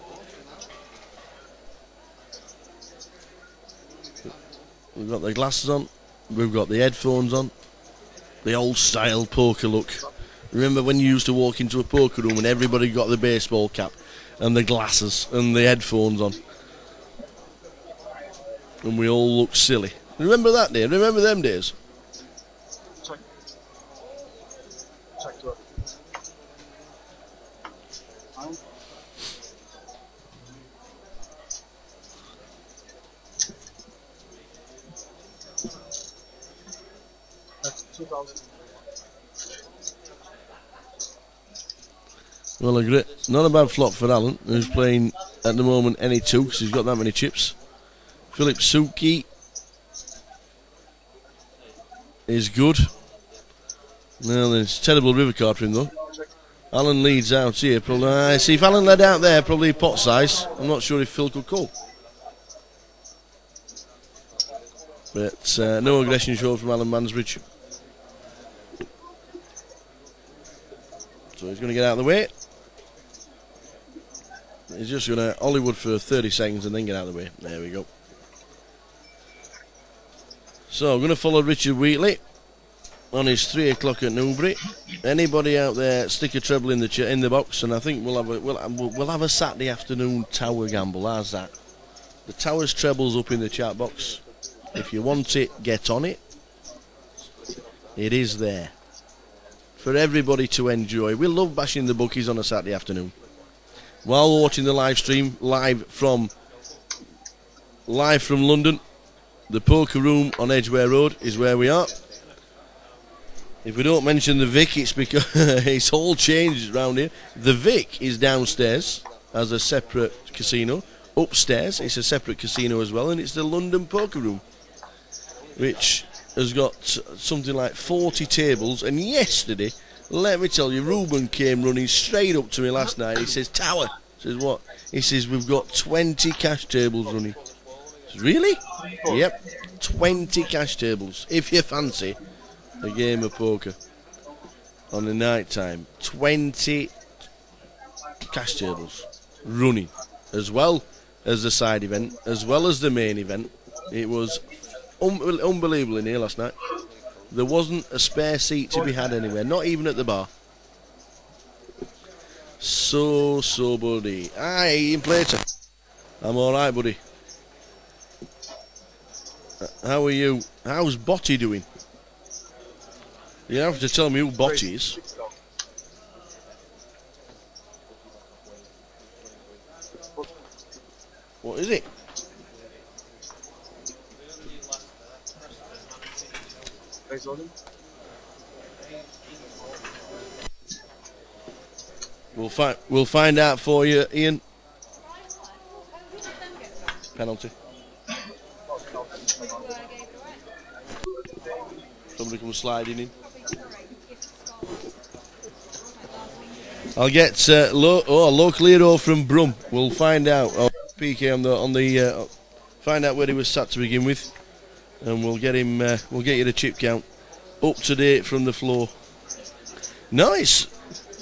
We've got the glasses on, we've got the headphones on. The old style poker look. Remember when you used to walk into a poker room and everybody got the baseball cap and the glasses and the headphones on? And we all looked silly. Remember that day? Remember them days? Well, a great, not a bad flop for Alan, who's playing at the moment any two because he's got that many chips. Philip Suki is good. Well, there's terrible river card for him though. Alan leads out here. Probably, see if Alan led out there, probably pot size. I'm not sure if Phil could call. But no aggression shown from Alan Mansbridge. So he's going to get out of the way. He's just going to Hollywood for 30 seconds and then get out of the way. There we go. So I'm going to follow Richard Wheatley on his 3 o'clock at Newbury. Anybody out there, stick a treble in the box, and I think we'll have a Saturday afternoon tower gamble. How's that? The Towers trebles up in the chat box. If you want it, get on it. It is there for everybody to enjoy. We love bashing the bookies on a Saturday afternoon while watching the live stream live from London. The Poker Room on Edgware Road is where we are. If we don't mention the Vic, it's because it's all changed around here. The Vic is downstairs as a separate casino. Upstairs, it's a separate casino as well, and it's the London Poker Room, which has got something like 40 tables. And yesterday, let me tell you, Ruben came running straight up to me last night. He says, "Tower." I says, "What?" He says, "We've got 20 cash tables running." I says, "Really?" Yep, 20 cash tables. If you fancy a game of poker on the night time, 20 cash tables running, as well as the side event, as well as the main event. It was unbelievable in here last night. There wasn't a spare seat to be had anywhere, not even at the bar. So buddy. Hi, Ian Plater. I'm alright, buddy. How are you? How's Botty doing? You have to tell me who Botty is. What is it? We'll find out for you, Ian. Penalty. Somebody comes sliding in. I'll get local hero from Brum. We'll find out. PK on the find out where he was sat to begin with, and we'll get him. We'll get you the chip count up to date from the floor. Nice.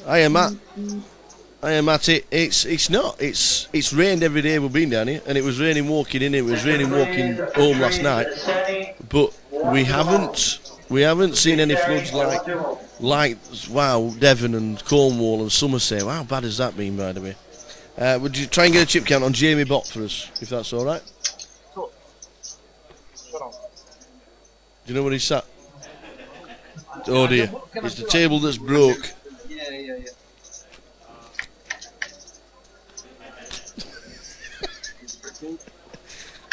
I am at it. It's not. It's rained every day we've been down here, and it was raining walking in. It was raining walking home last night, but we haven't seen any floods like wow, Devon and Cornwall and Somerset. How bad has that been, by the way? Would you try and get a chip count on Jamie Bott for us, if that's all right? Do you know where he's sat? Oh dear, it's the table that's broke. Yeah.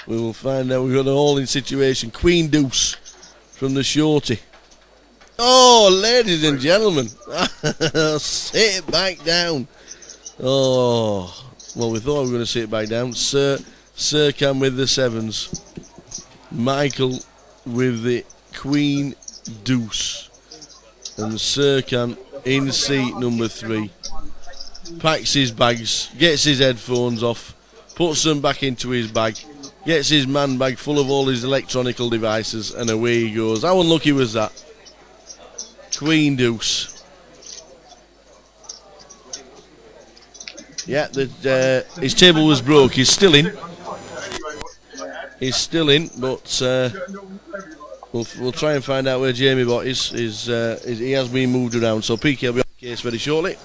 We will find out. We've got an all-in situation. Queen Deuce from the shorty. Oh, ladies and gentlemen, sit back down. Oh, well, we thought we were going to sit back down. Sir Cam with the sevens. Michael with the Queen Deuce. And Sir Cam in seat number 3. Packs his bags, gets his headphones off, puts them back into his bag, gets his man bag full of all his electronical devices, and away he goes. How unlucky was that? Queen Deuce. Yeah, his table was broke. He's still in. But we'll try and find out where Jamie Bott is. He has been moved around, so PK will be on the case very shortly.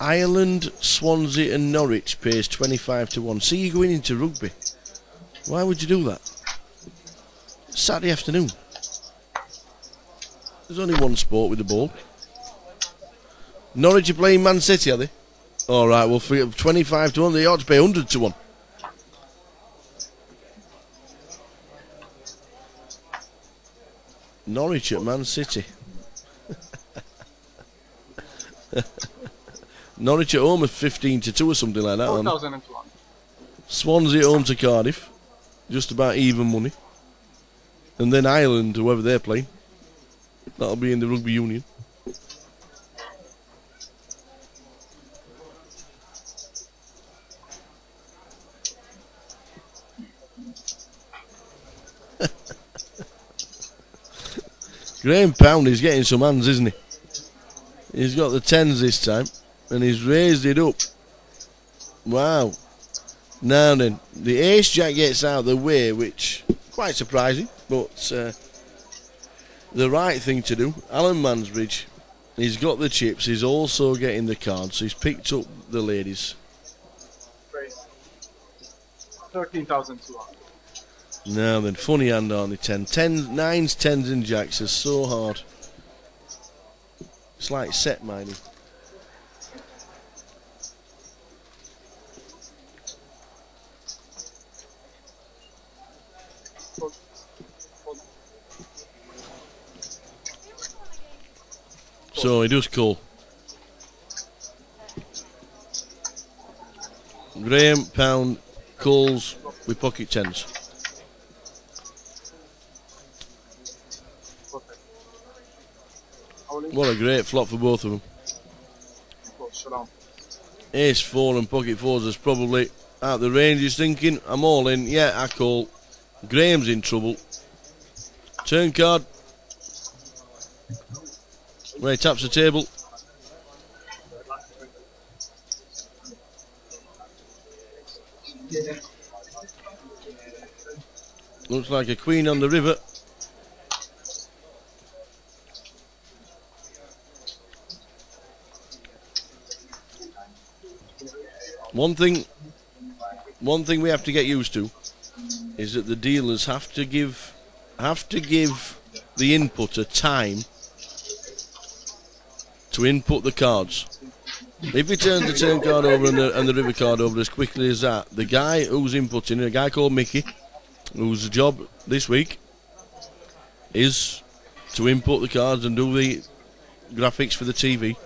Ireland, Swansea and Norwich pays 25 to 1. See you going into rugby. Why would you do that? Saturday afternoon. There's only one sport with the ball. Norwich are playing Man City, are they? Alright, well, for 25 to 1, they ought to pay 100 to 1. Norwich at Man City. Norwich at home are 15-2 or something like that. 4,001. Swansea at home to Cardiff, just about even money. And then Ireland, whoever they're playing, that'll be in the Rugby Union. Graham Pound is getting some hands, isn't he? He's got the 10s this time, and he's raised it up. Wow. Now then, the ace jack gets out of the way, which quite surprising, but the right thing to do. Alan Mansbridge, he's got the chips, he's also getting the cards, so he's picked up the ladies. 13,200. Now then, funny hand, aren't they? 10s, 9s, 10s and jacks are so hard. It's like set mining. So he does call. Graham Pound calls with pocket 10s. What a great flop for both of them. Ace 4 and pocket 4s is probably out the range. He's thinking, I'm all in. Yeah, I call. Graham's in trouble. Turn card. Where he taps the table. Looks like a queen on the river. One thing we have to get used to is that the dealers have to give the inputter time to input the cards. If he turns the turn card over and the river card over as quickly as that, the guy who's inputting, a guy called Mickey, whose job this week is to input the cards and do the graphics for the TV.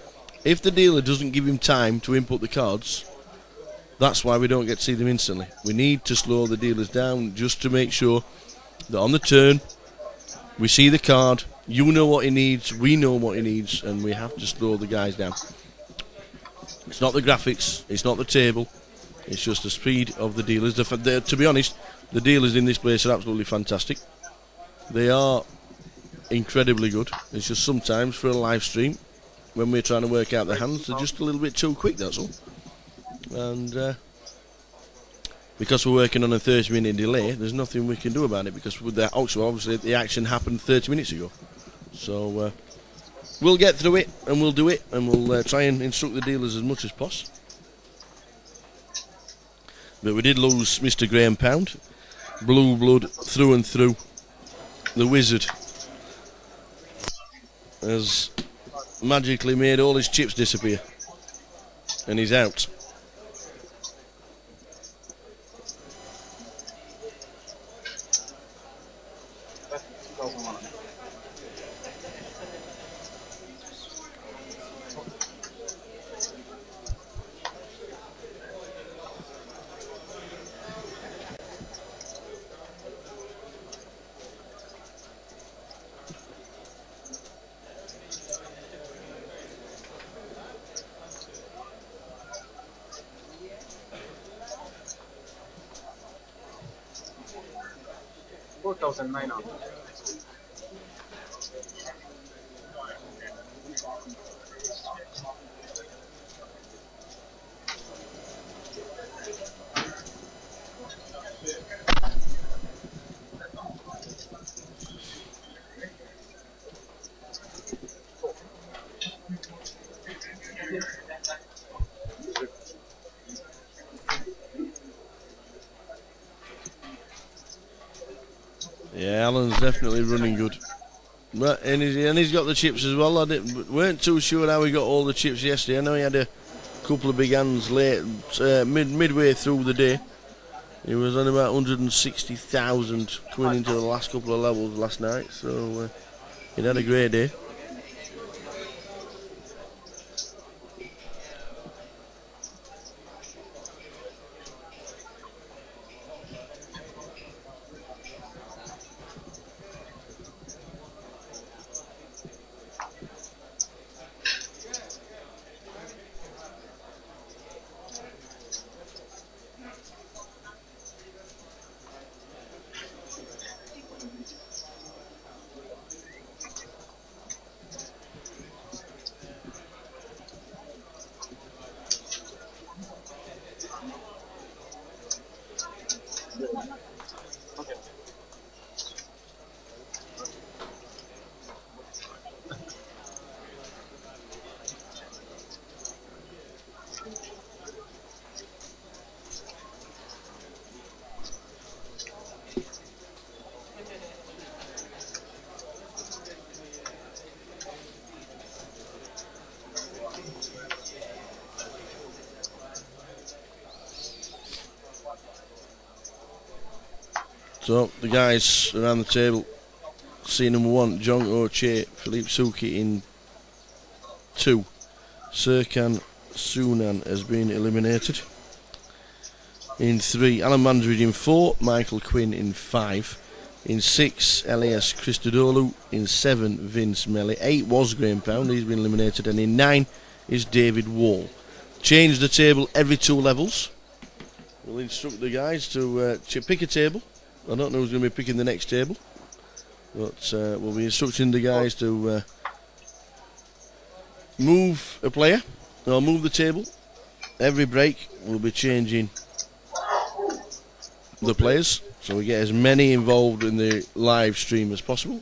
If the dealer doesn't give him time to input the cards, that's why we don't get to see them instantly. We need to slow the dealers down just to make sure that on the turn we see the card, you know what he needs, we know what he needs, and we have to slow the guys down. It's not the graphics, it's not the table, it's just the speed of the dealers. To be honest, the dealers in this place are absolutely fantastic. They are incredibly good. It's just sometimes for a live stream, when we're trying to work out the hands, they're just a little bit too quick, that's all. And because we're working on a 30-minute delay, there's nothing we can do about it, because with the auction, obviously the action happened 30 minutes ago. So we'll get through it, and we'll do it, and we'll try and instruct the dealers as much as possible. But we did lose Mr. Graham Pound, blue blood through and through. The wizard has magically made all his chips disappear, and he's out. Yeah, Alan's definitely running good. But, and he's got the chips as well. Weren't too sure how he got all the chips yesterday. I know he had a couple of big hands late, midway through the day. He was on about 160,000 coming into the last couple of levels last night. So He'd had a great day. So the guys around the table, see number 1, John Oche, Philippe Suki in 2. Serkan Sunan has been eliminated. In 3, Alan Mandridge in 4, Michael Quinn in 5. In 6, Elias Christodoulou. In 7, Vince Melly. 8 was Graham Pound, he's been eliminated. And in 9 is David Wall. Change the table every 2 levels. We'll instruct the guys to pick a table. I don't know who's going to be picking the next table, but we'll be instructing the guys to move a player, or move the table. Every break we'll be changing the players, so we get as many involved in the live stream as possible.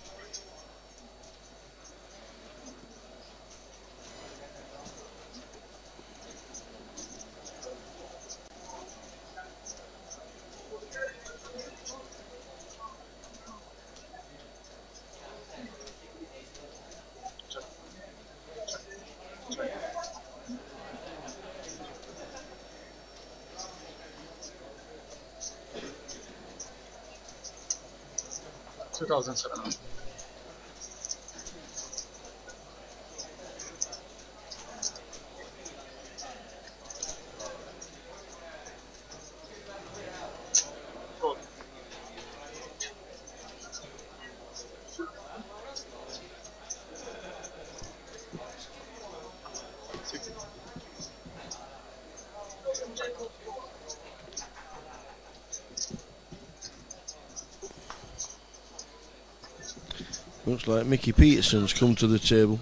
Looks like Mickey Peterson's come to the table.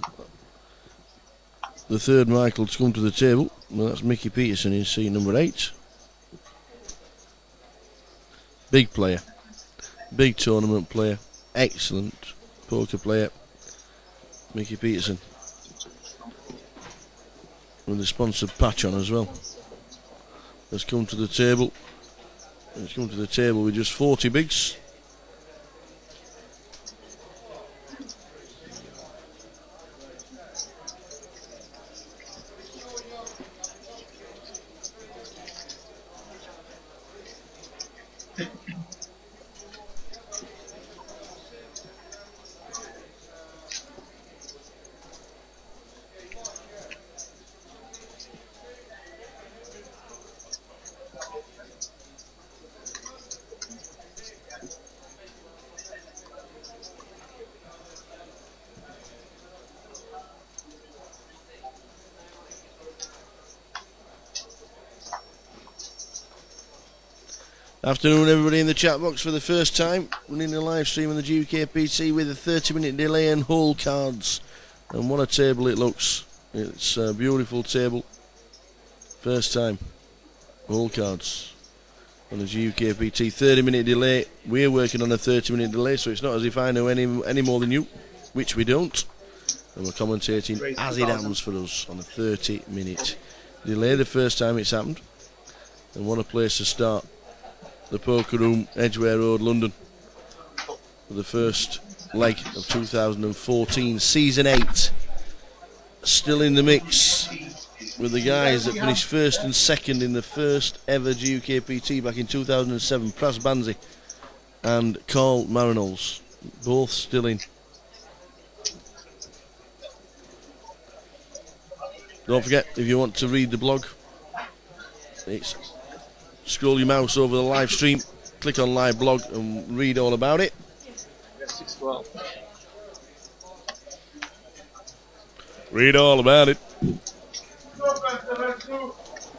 The third Michael's come to the table. Well, that's Mickey Peterson in seat number 8. Big player. Big tournament player. Excellent poker player. Mickey Peterson. With a sponsored patch on as well. Has come to the table. Has come to the table with just 40 bigs. Afternoon everybody in the chat box for the first time, running a live stream on the GukPT with a 30-minute delay and hole cards, and what a table it looks. It's a beautiful table. First time hole cards on the GukPT. 30-minute delay. We're working on a 30-minute delay, so it's not as if I know any more than you, which we don't, and we're commentating as it happens for us on a 30-minute delay. The first time it's happened, and what a place to start. The Poker Room, Edgware Road, London, for the first leg of 2014, Season 8. Still in the mix with the guys that finished first and second in the first ever GukPT back in 2007, Pras Banzi and Carl Marinols, both still in. Don't forget, if you want to read the blog, it's scroll your mouse over the live stream, click on live blog and read all about it. Yeah, 6-12. Read all about it.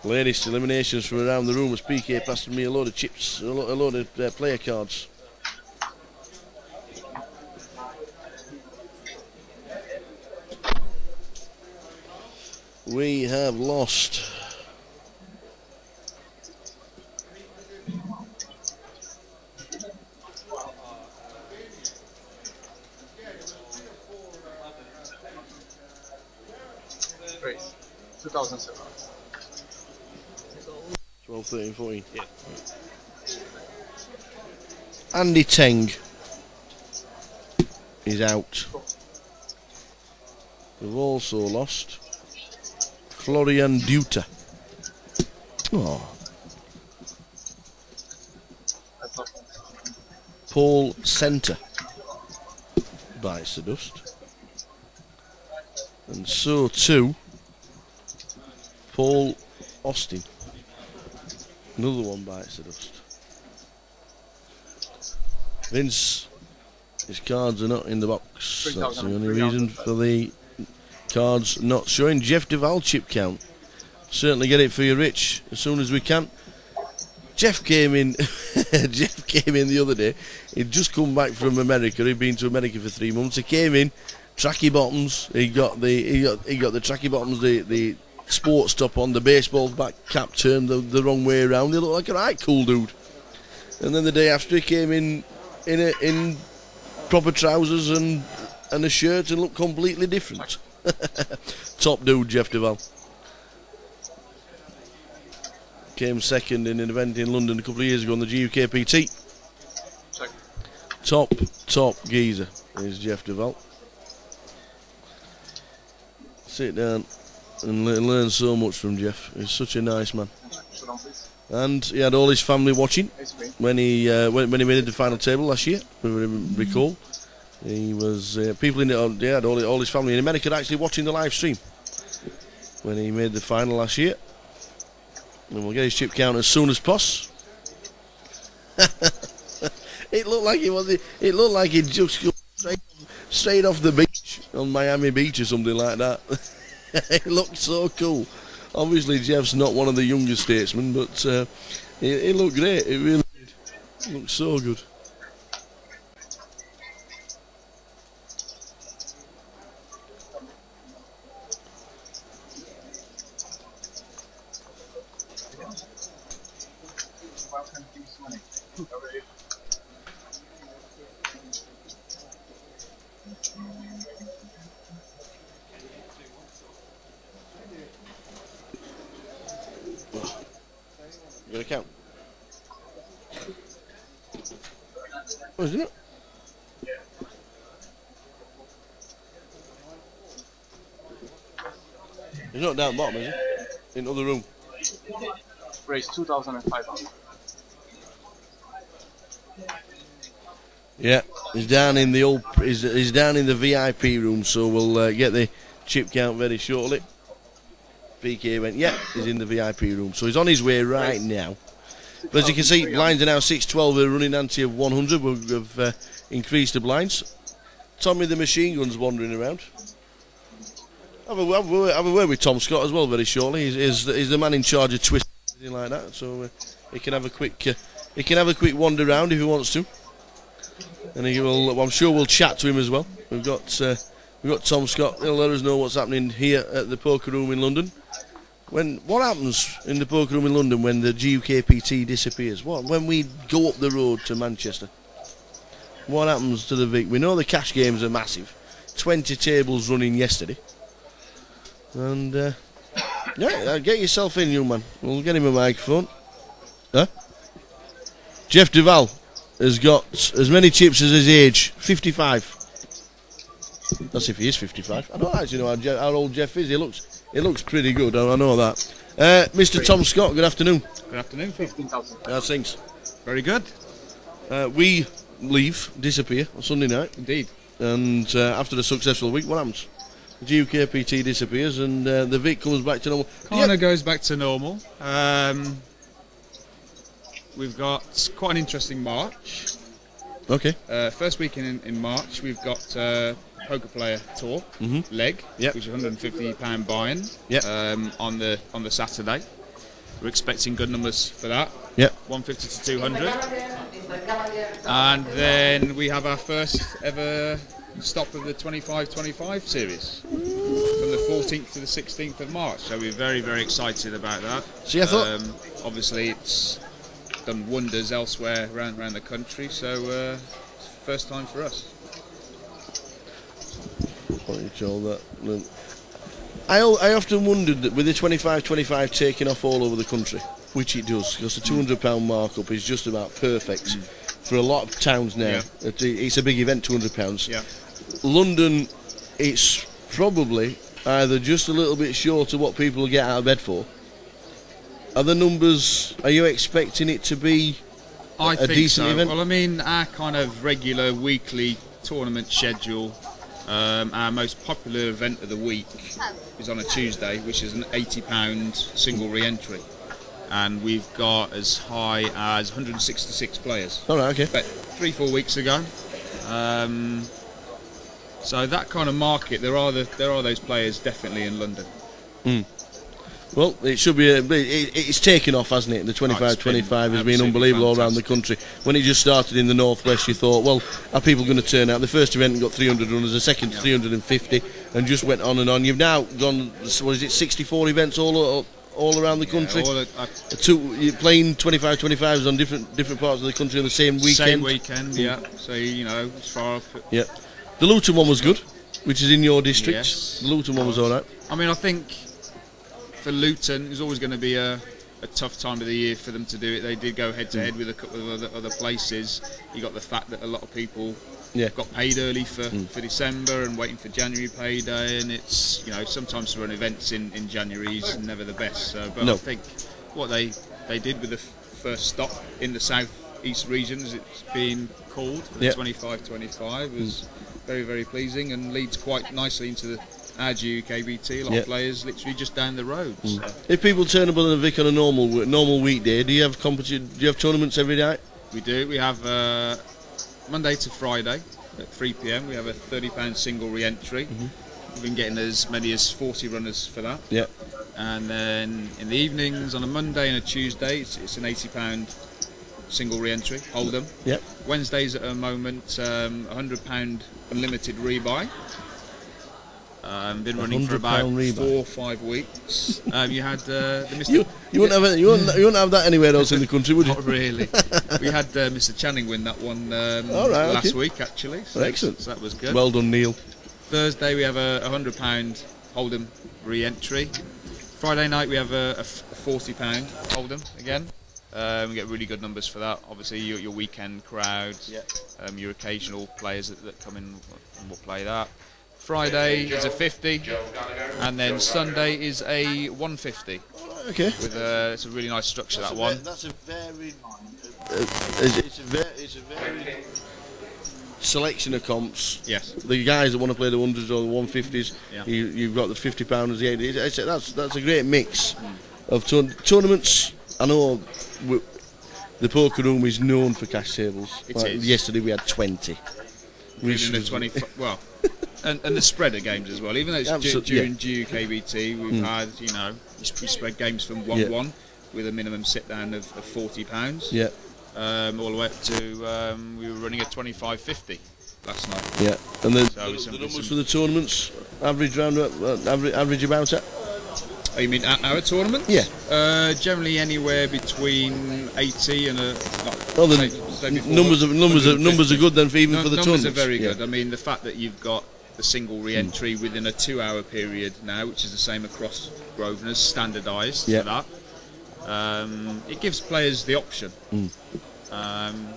Latest eliminations from around the room as PK passed me a load of chips, a load of player cards. We have lost. Race. 2007. 12, 13, 14. Yeah. Andy Teng is out. We've also lost Florian Duta. Oh. Paul Centre bites the dust. And so too Paul Austin. Another one bites the dust. Vince, his cards are not in the box. That's the only reason for the cards not showing. Jeff Duval chip count. Certainly get it for you, Rich, as soon as we can. Jeff came in. Jeff came in the other day. He'd just come back from America. He'd been to America for 3 months. He came in, tracky bottoms. He got the tracky bottoms, the sports top on, the baseball back cap turned the wrong way around. He looked like a right cool dude. And then the day after, he came in proper trousers and a shirt and looked completely different. Top dude, Jeff Duval. Came second in an event in London a couple of years ago on the GukPT. Top geezer is Jeff Duval. Sit down and learn so much from Jeff. He's such a nice man. And he had all his family watching when he made the final table last year. We recall he was people had all his family in America actually watching the live stream when he made the final last year. And we'll get his chip count as soon as possible. It looked like it looked like he'd just go straight off the beach on Miami Beach or something like that. It looked so cool. Obviously, Jeff's not one of the younger statesmen, but it looked great. It really did. It looked so good. You got a count? Oh, isn't it? He's not down bottom, is he? In the other room. Race 2,500. Yeah, he's down in the old. He's down in the VIP room, so we'll get the chip count very shortly. PK went, yeah, he's in the VIP room, so he's on his way right now. But as you can see, blinds are now 612. They're running ante of 100. We've increased the blinds. Tommy the Machine Gun's wandering around. Have a word with Tom Scott as well very shortly. He's the man in charge of Twist, anything like that. So he can have a quick wander around if he wants to. And he will. I'm sure we'll chat to him as well. We've got Tom Scott. He'll let us know what's happening here at the poker room in London. What happens in the poker room in London when the GukPT disappears? When we go up the road to Manchester? What happens to the Vic? We know the cash games are massive. 20 tables running yesterday. And yeah, get yourself in, young man. We'll get him a microphone. Huh? Jeff Duval has got as many chips as his age, 55. That's if he is 55. I don't actually know how old Jeff is. He looks pretty good. I know that. Mr. Tom Scott, good afternoon. Good afternoon, Phil. 15,000. How's things? Very good. We disappear on Sunday night. Indeed. And after a successful week, what happens? GukPT disappears and the Vic comes back to normal. Kind of goes back to normal. We've got quite an interesting March. Okay. First week in March, we've got Poker Player Tour leg, Yep. which is £150 buy-in Yep. on the Saturday. We're expecting good numbers for that. Yep. 150 to 200. And then we have our first ever stop of the 25-25 series from the 14th to the 16th of March. So we're very, very excited about that. See, I thought obviously it's done wonders elsewhere around the country, so first time for us. what do you call that? I often wondered that with the 25-25 taking off all over the country, which it does, because the £200 markup is just about perfect for a lot of towns now. Yeah. It's a big event, £200. Yeah. London, it's probably either just a little bit short of what people get out of bed for. Are the numbers? Are you expecting it to be I a think decent so. event? Well, I mean, our kind of regular weekly tournament schedule, our most popular event of the week is on a Tuesday, which is an £80 single re-entry, and we've got as high as 166 players. All right, okay. About 3-4 weeks ago. So that kind of market, there are those players definitely in London. Well, it should be. It's taken off, hasn't it? The 25-25 has been unbelievable all around the country. When it just started in the northwest, you thought, well, are people going to turn out? The first event got 300 runners, the second 350, and just went on and on. You've now gone, what is it, 64 events all around the country. You're playing 25-25s on different parts of the country on the same weekend. Same weekend, yeah. So it's far up. Yeah. The Luton one was good, which is in your district. Yes. The Luton one was all right. I mean, I think for Luton, it's always going to be a tough time of the year for them to do it. They did go head to head with a couple of other places. You got the fact that a lot of people got paid early for December and waiting for January payday, and it's sometimes to run events in January is never the best. But I think what they did with the first stop in the south east region, as it's been called, the 25-25, was very, very pleasing and leads quite nicely into our GukPT. A lot of players literally just down the road. So. If people turn up on the Vic on a normal weekday, do you have tournaments every night? We do. We have Monday to Friday at 3 p.m. We have a £30 single re-entry. We've been getting as many as 40 runners for that. Yeah. And then in the evenings on a Monday and a Tuesday, it's an £80 single re-entry, Hold'em. Yep. Wednesdays at the moment, £100 unlimited rebuy. Been running for about 4 or 5 weeks. You had the Mr. You wouldn't have that anywhere else in the country, would you? Not really. We had Mr. Channing win that one last week, actually. So excellent. So that was good. Well done, Neil. Thursday we have a £100 Hold'em re-entry. Friday night we have a £40 Hold'em again. We get really good numbers for that. Obviously, your weekend crowds, your occasional players that come in and will play that. Friday is a 50, and then Sunday is a 150. Okay. With it's a really nice structure, that one. That's a varied. It's a varied selection of comps. Yes. The guys that want to play the 100s or the 150s, Yeah. you've got the 50 pounders, the 80s. That's a great mix of tournaments. I know the poker room is known for cash tables. It is. Yesterday we had 20. Even the 20. Well. And the spreader games as well. Even though it's during GukPT, we've had, we spread games from 1-1 with a minimum sit down of £40. Yeah. All the way up to we were running at 25.50 last night. Yeah. And then So the numbers for the tournaments average about at. Oh, you mean our tournament? Yeah. Generally anywhere between 80 and numbers are good then for the tournaments. Numbers are very good. I mean, the fact that you've got the single re-entry within a 2-hour period now, which is the same across Grosvenor, standardised for that. It gives players the option, and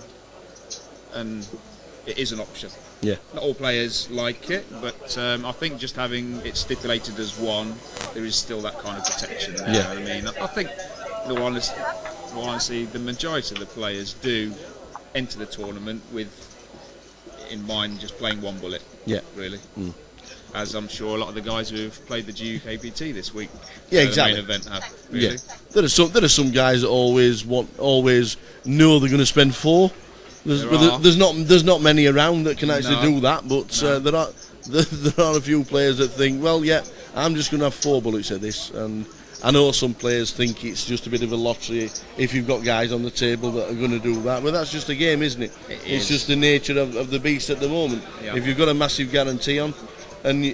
it is an option. Yeah. Not all players like it, but I think just having it stipulated as one, there is still that kind of protection there. Yeah. I mean, I think, in all honesty, the majority of the players do enter the tournament with in mind just playing one bullet. Yeah. Really. as I'm sure a lot of the guys who have played the GukPT this week. Yeah, exactly. The main event have, really. Yeah, there are some guys that always know they're going to spend 4. There's not many around that can actually do that, but there are a few players that think, well, yeah, I'm just going to have 4 bullets at this, and I know some players think it's just a bit of a lottery if you've got guys on the table that are going to do that, but that's just a game, isn't it? It's just the nature of the beast at the moment. Yeah. If you've got a massive guarantee on, and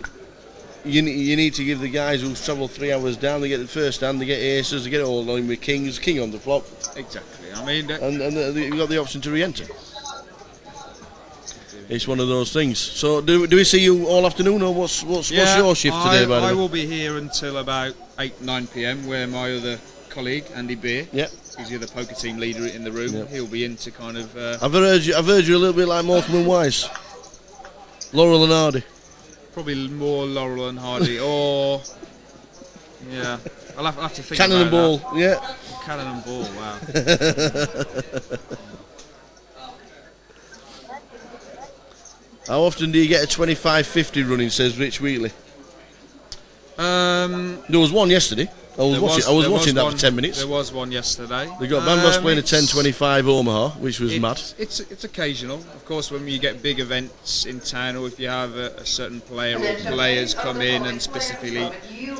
you need to give the guys who've travelled 3 hours down, they get the first hand, they get aces, they get it all on with kings, king on the flop. Exactly. I mean, and you've got the option to re-enter. It's one of those things. So do we see you all afternoon, or what's your shift today? By the way, I will be here until about 8-9 p.m. where my other colleague Andy Beer, who's the other poker team leader in the room, he'll be in to kind of. I've heard you a little bit like Morecambe and Wise, Laurel and Hardy. Probably more Laurel and Hardy, or I'll have to think. Cannon about and Ball, that. Cannon and Ball, wow. How often do you get a 25-50 running, says Rich Wheatley? There was one yesterday. I was watching that for 10 minutes. There was one yesterday. They got Bandos playing a 10-25 Omaha, which was mad. It's occasional. Of course, when you get big events in town, or if you have a certain player or players come in and specifically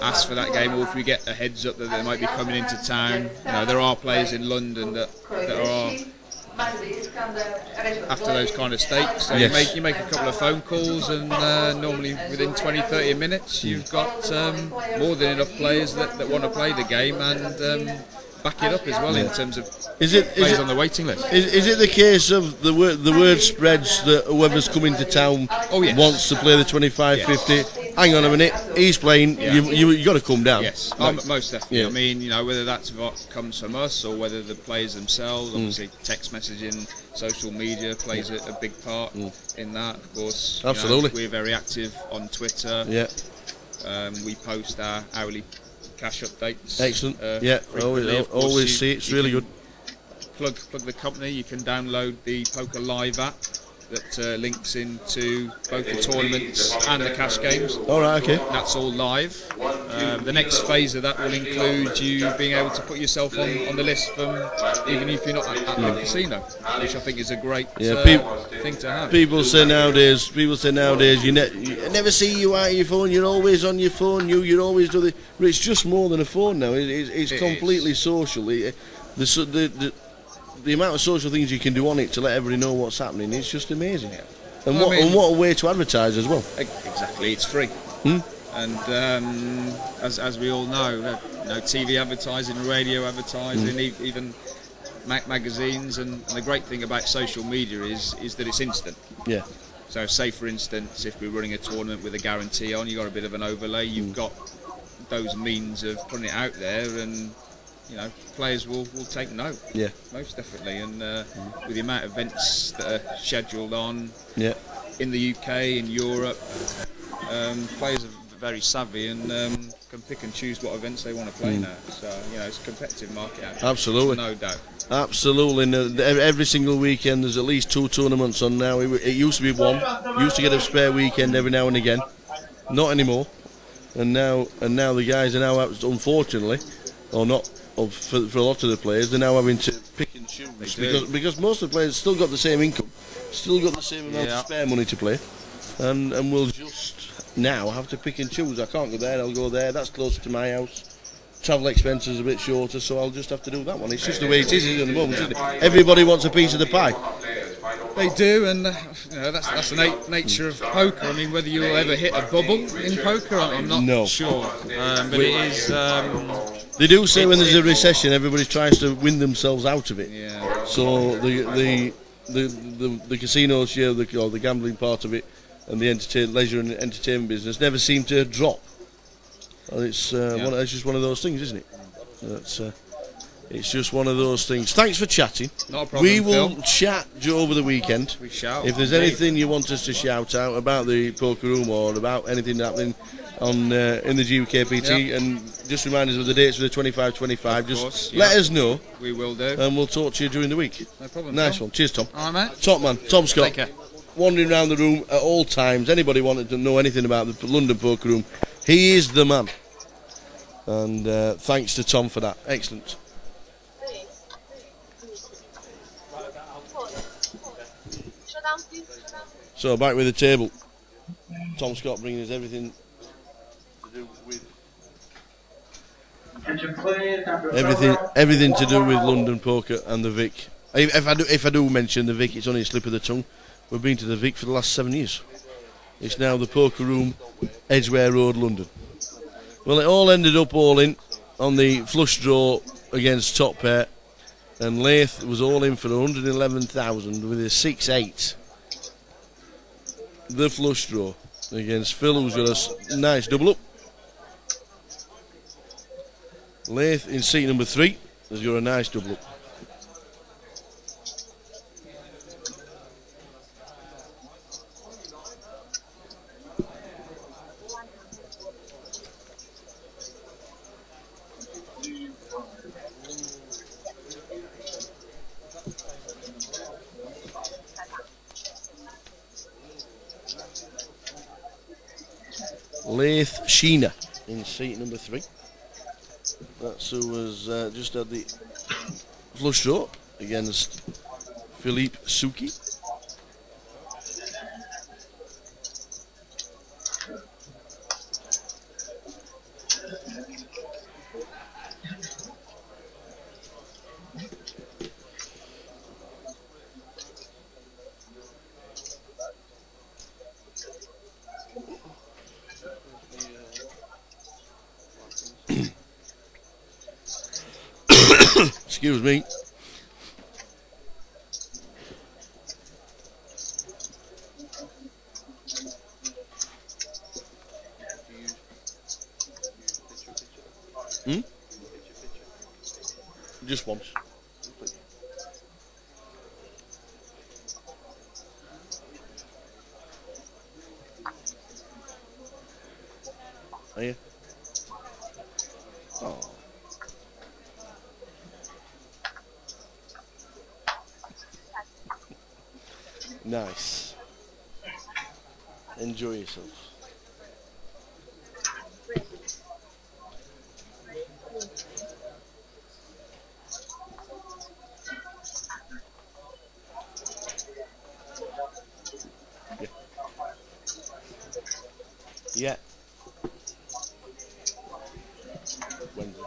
ask for that game, or if we get a heads up that they might be coming into town, there are players in London that are after those kind of stakes. So you make a couple of phone calls, and normally within 20-30 minutes you've got more than enough players that want to play the game and back it up as well in terms of players on the waiting list. Is it the case of the word spreads that whoever's coming to town wants to play the 25-50? Hang on a minute, he's playing. You got to come down. Yes, most definitely. Yeah. I mean, whether that's what comes from us or whether the players themselves, obviously text messaging, social media plays a big part in that. Of course, absolutely. We're very active on Twitter. Yeah, we post our hourly cash updates. Excellent. Always see it. It's really good. Plug the company. You can download the Poker Live app that links into both the tournaments and the cash games. All right, okay. That's all live. The next phase of that will include you being able to put yourself on the list from even if you're not at the casino, which I think is a great thing to have. People say nowadays you never see you out of your phone. You're always on your phone. You always do the. But it's just more than a phone now. It's completely social. The amount of social things you can do on it to let everybody know what's happening, it's just amazing. Yeah. And what a way to advertise as well. Exactly, it's free. And as we all know, TV advertising, radio advertising, even magazines, and the great thing about social media is that it's instant. Yeah. So say for instance, if we're running a tournament with a guarantee on, you've got a bit of an overlay, you've got those means of putting it out there, and players will take note. Yeah, most definitely. And with the amount of events that are scheduled on in the UK, in Europe, players are very savvy and can pick and choose what events they want to play now. So it's a competitive market out there. Absolutely, no doubt. Absolutely. Every single weekend there's at least 2 tournaments on now. It used to be 1. Used to get a spare weekend every now and again. Not anymore. And now the guys are now, unfortunately, or not. For a lot of the players, they're now having to pick and choose because most of the players still got the same income, still got the same amount of spare money to play, and we'll just now have to pick and choose. I can't go there, I'll go there. That's closer to my house. Travel expenses are a bit shorter, so I'll just have to do that one. It's just the way it is at the moment, isn't it? Everybody wants a piece of the pie. They do, and that's the nature of poker. I mean, whether you'll ever hit a bubble in poker, I'm not sure. But it is. They do say when there's a recession, everybody tries to win themselves out of it. Yeah. So the casino share, or the gambling part of it, and the leisure and entertainment business never seem to drop. And it's just one of those things, isn't it? It's just one of those things. Thanks for chatting. Not a problem, we will chat over the weekend. We shall. If there's anything you want us to shout out about the poker room or about anything happening in the GukPT, and just remind us of the dates for the 25-25. Just let us know. We will do. And we'll talk to you during the week. No problem. Nice Tom. one. Cheers, Tom. All right, mate. Top man. Tom Scott. Take care. wandering around the room at all times. Anybody wanted to know anything about the London Poker Room, he is the man. And thanks to Tom for that. Excellent. So back with the table. Tom Scott bringing us everything to do with everything to do with London Poker and the Vic. If I do mention the Vic, it's only a slip of the tongue. We've been to the Vic for the last 7 years. It's now the Poker Room, Edgware Road, London. Well, it all ended up all in on the flush draw against top pair, and Leith was all in for 111,000 with a 6-8. The flush draw against Phil, who's got a nice double up. Leith in seat number 3 has got a nice double up. Leith Sheena in seat number 3. That's who was just had the flush draw against Philippe Suki. Excuse me. Just once. Are you? Oh. Nice. Enjoy yourself. Yeah. Wednesday.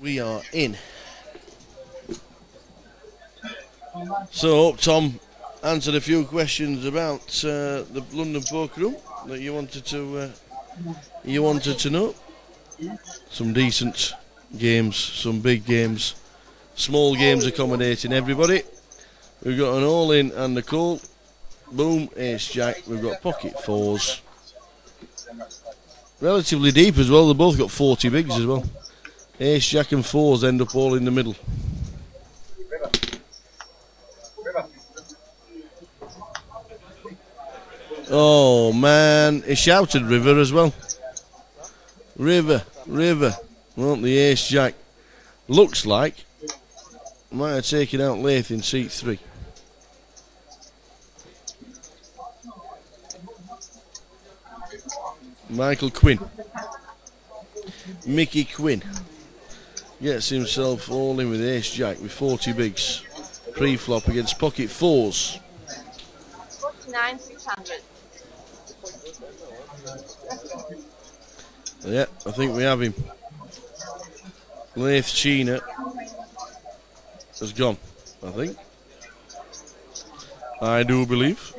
We are in. So, Tom answered a few questions about the London Poker Room that you wanted to know. Some decent games, some big games, small games accommodating everybody. We've got an all-in and a call. Boom, ace jack. We've got pocket fours. Relatively deep as well. They've both got 40 bigs as well. Ace, jack and fours end up all in the middle. Oh man, he shouted River as well. River, River. Well, the ace jack looks like might have taken out Lath in seat 3. Michael Quinn. Mickey Quinn gets himself all in with ace jack with 40 bigs. Pre-flop against pocket 4s. 49,600. Yeah, I think we have him. Lath China has gone, I think. I do believe.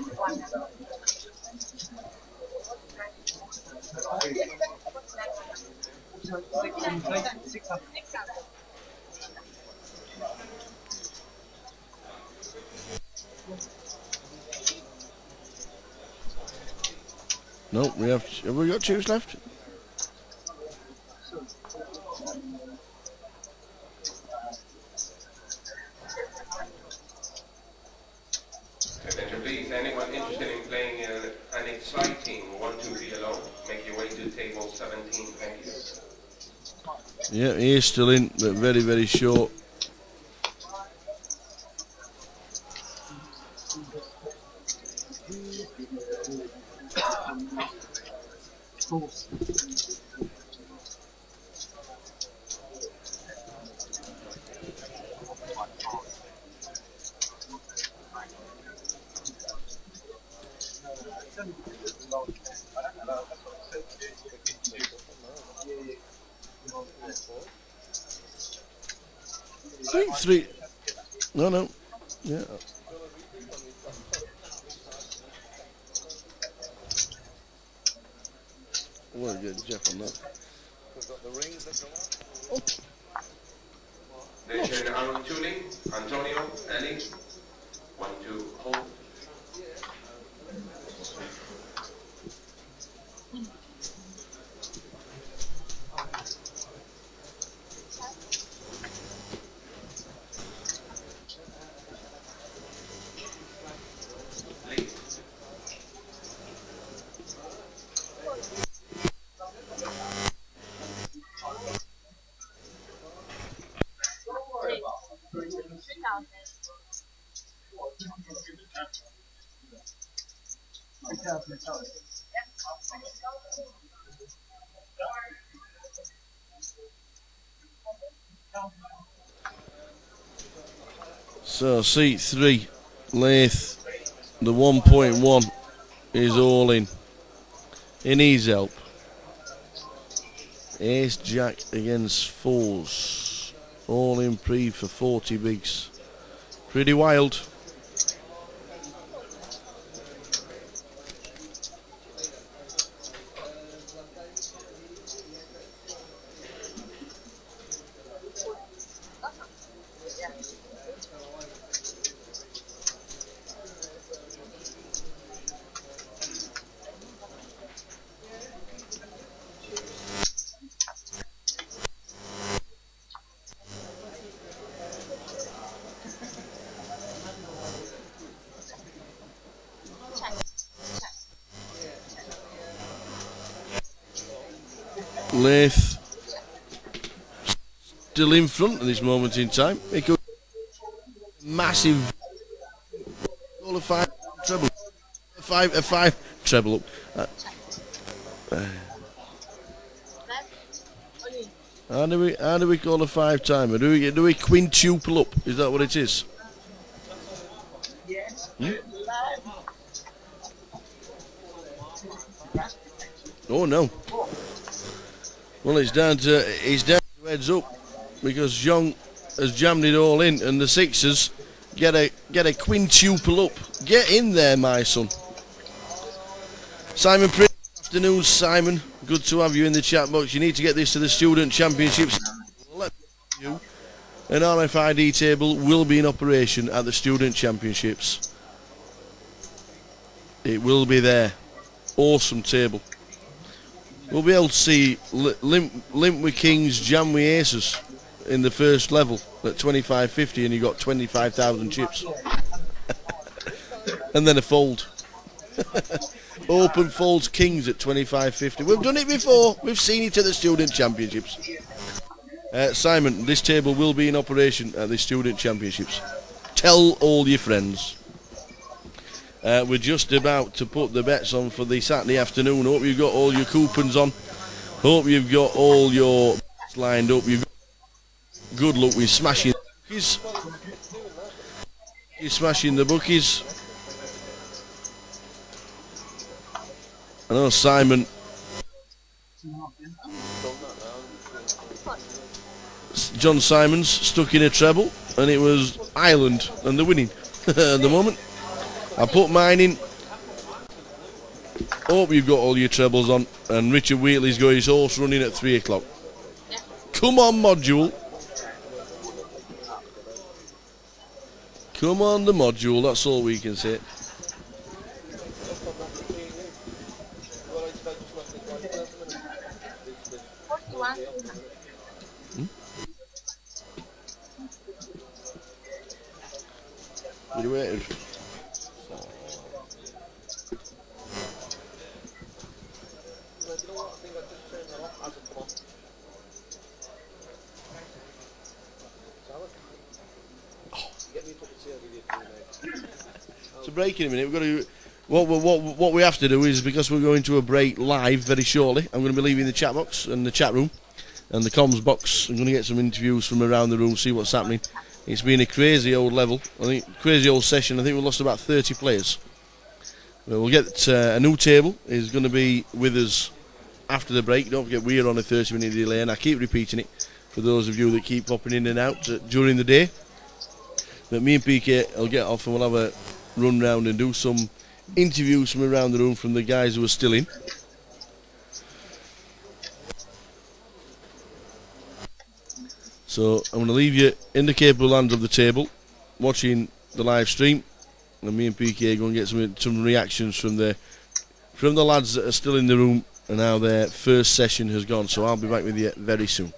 No, have we got 2s left? Attention please, anyone interested in playing an exciting 1-2 alone, make your way to table 17, thank you. Yeah, he is still in, but very, very short. I think 3. No. Yeah. We'll get Jeff on that. We've got the rings that go on. Then Aaron Tuning, Antonio, Ali, 1-2, hold. So seat 3, Lath, the 1.1 is all in. He needs help. Ace jack against 4s. All in pre for 40 bigs. Pretty wild. Lath still in front at this moment in time. It could massive all of 5 treble, a 5 treble up. How do we call a 5 timer? Do we quintuple up? Is that what it is? Oh no. Well, it's down to heads up because Young has jammed it all in, and the 6ers get a quintuple up. Get in there, my son. Simon Prince, good afternoon, Simon. Good to have you in the chat box. You need to get this to the student championships. Let me know. An RFID table will be in operation at the student championships. It will be there. Awesome table. We'll be able to see limp with kings, jam with aces in the first level at 25.50, and you got 25,000 chips. And then a fold. Open folds kings at 25.50. We've done it before. We've seen it at the student championships. Simon, this table will be in operation at the student championships. Tell all your friends. We're just about to put the bets on for the Saturday afternoon. Hope you've got all your coupons on. Hope you've got all your bets lined up. You've got good luck with smashing the bookies. You're smashing the bookies. I know Simon. John Simons stuck in a treble, and it was Ireland and the winning at the moment. I put mine in. Hope you've got all your trebles on, and Richard Wheatley's got his horse running at 3 o'clock. Come on, Module. Come on, the Module, that's all we can say. You waited. It's a break in a minute. We've got to. What we have to do is, because we're going to a break live very shortly, I'm going to be leaving the chat box and the chat room and the comms box. I'm going to get some interviews from around the room, see what's happening. It's been a crazy old level. I think crazy old session. I think we lost about 30 players. We'll get a new table is going to be with us after the break. Don't forget we're on a 30-minute delay, and I keep repeating it for those of you that keep popping in and out during the day. But me and PK will get off and we'll have a run round and do some interviews from around the room from the guys who are still in. So I'm going to leave you in the capable hands of the table, watching the live stream, and me and PK are going to get some reactions from the lads that are still in the room and how their first session has gone. So I'll be back with you very soon.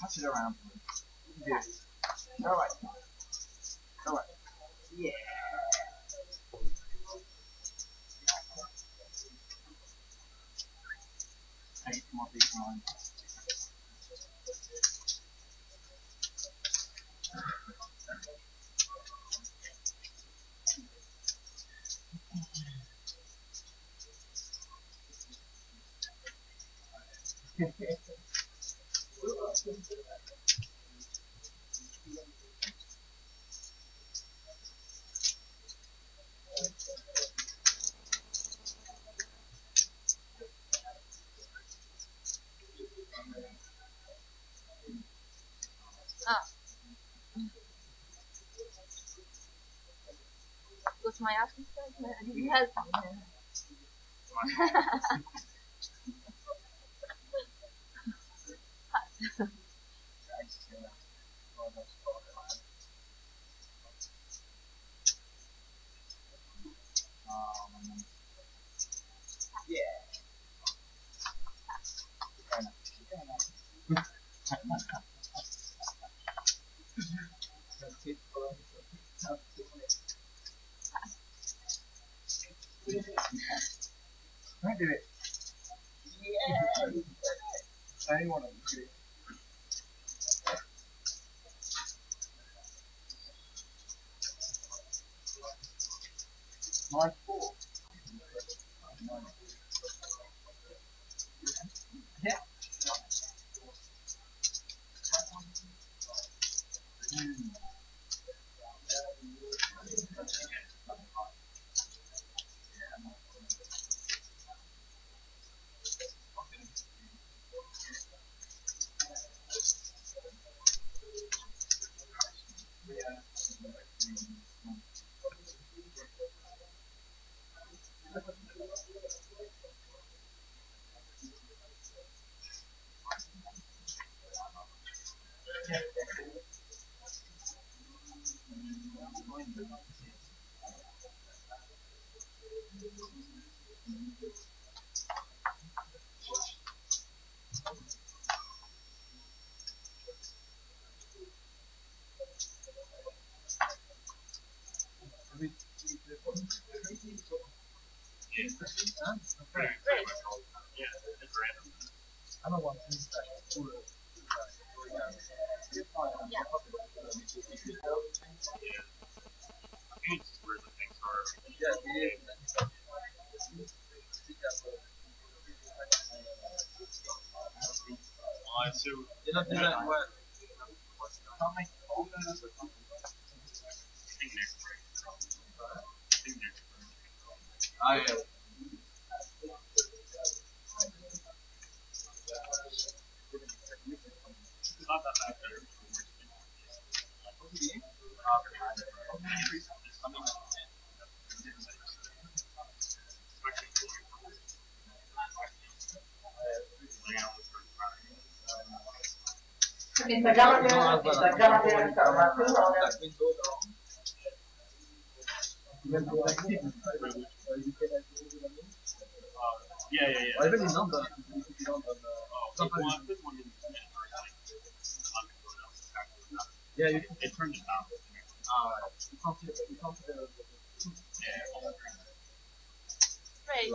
Pass it around. Yeah. Alright. Alright. Yeah. Hey, come on, big line. Ah. Go to my office, I didn't help him. Don't do it. Yeah. I want to do it. Line 4. Yeah. I don't want to Did I do that work? Oh yeah. Mr. Gallagher, Mr. Gallagher, I really love that. Yeah, you can. It turns it down. You can't see it. You can't see the. Great.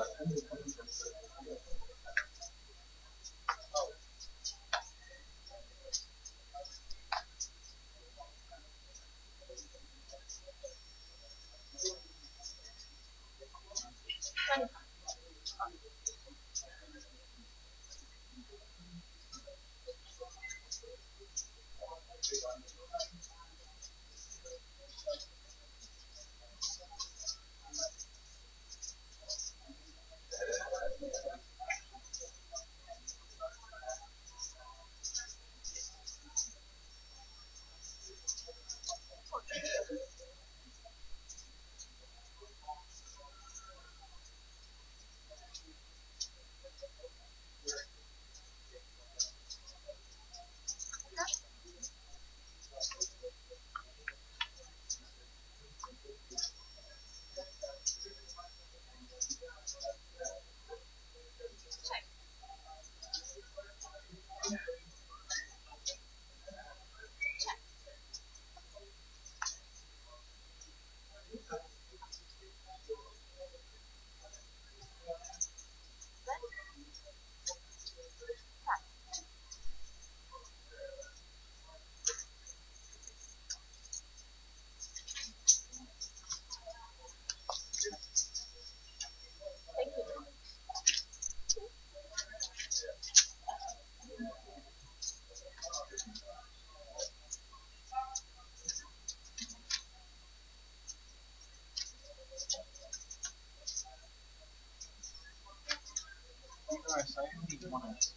Nice, I only need one of these.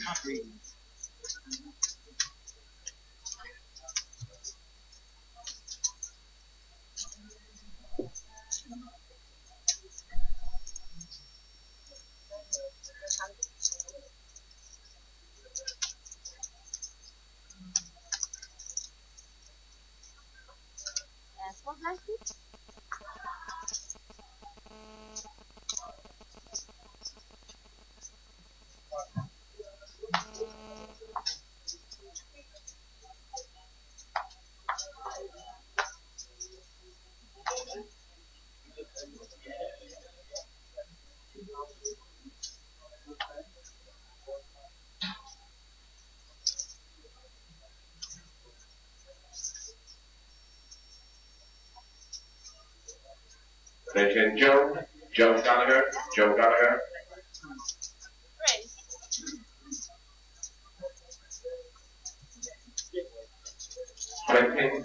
Can't read them. What nice boots? Attention, Joe Gallagher, Great. 20.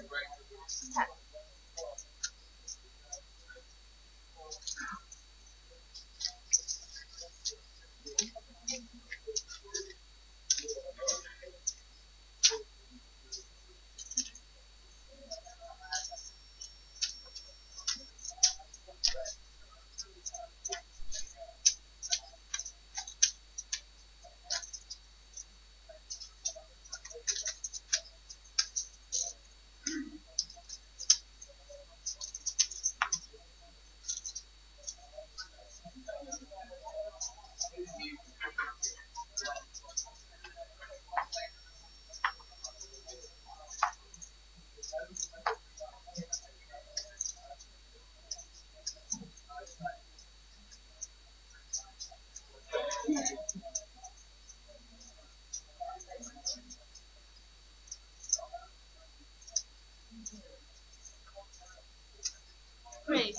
Great.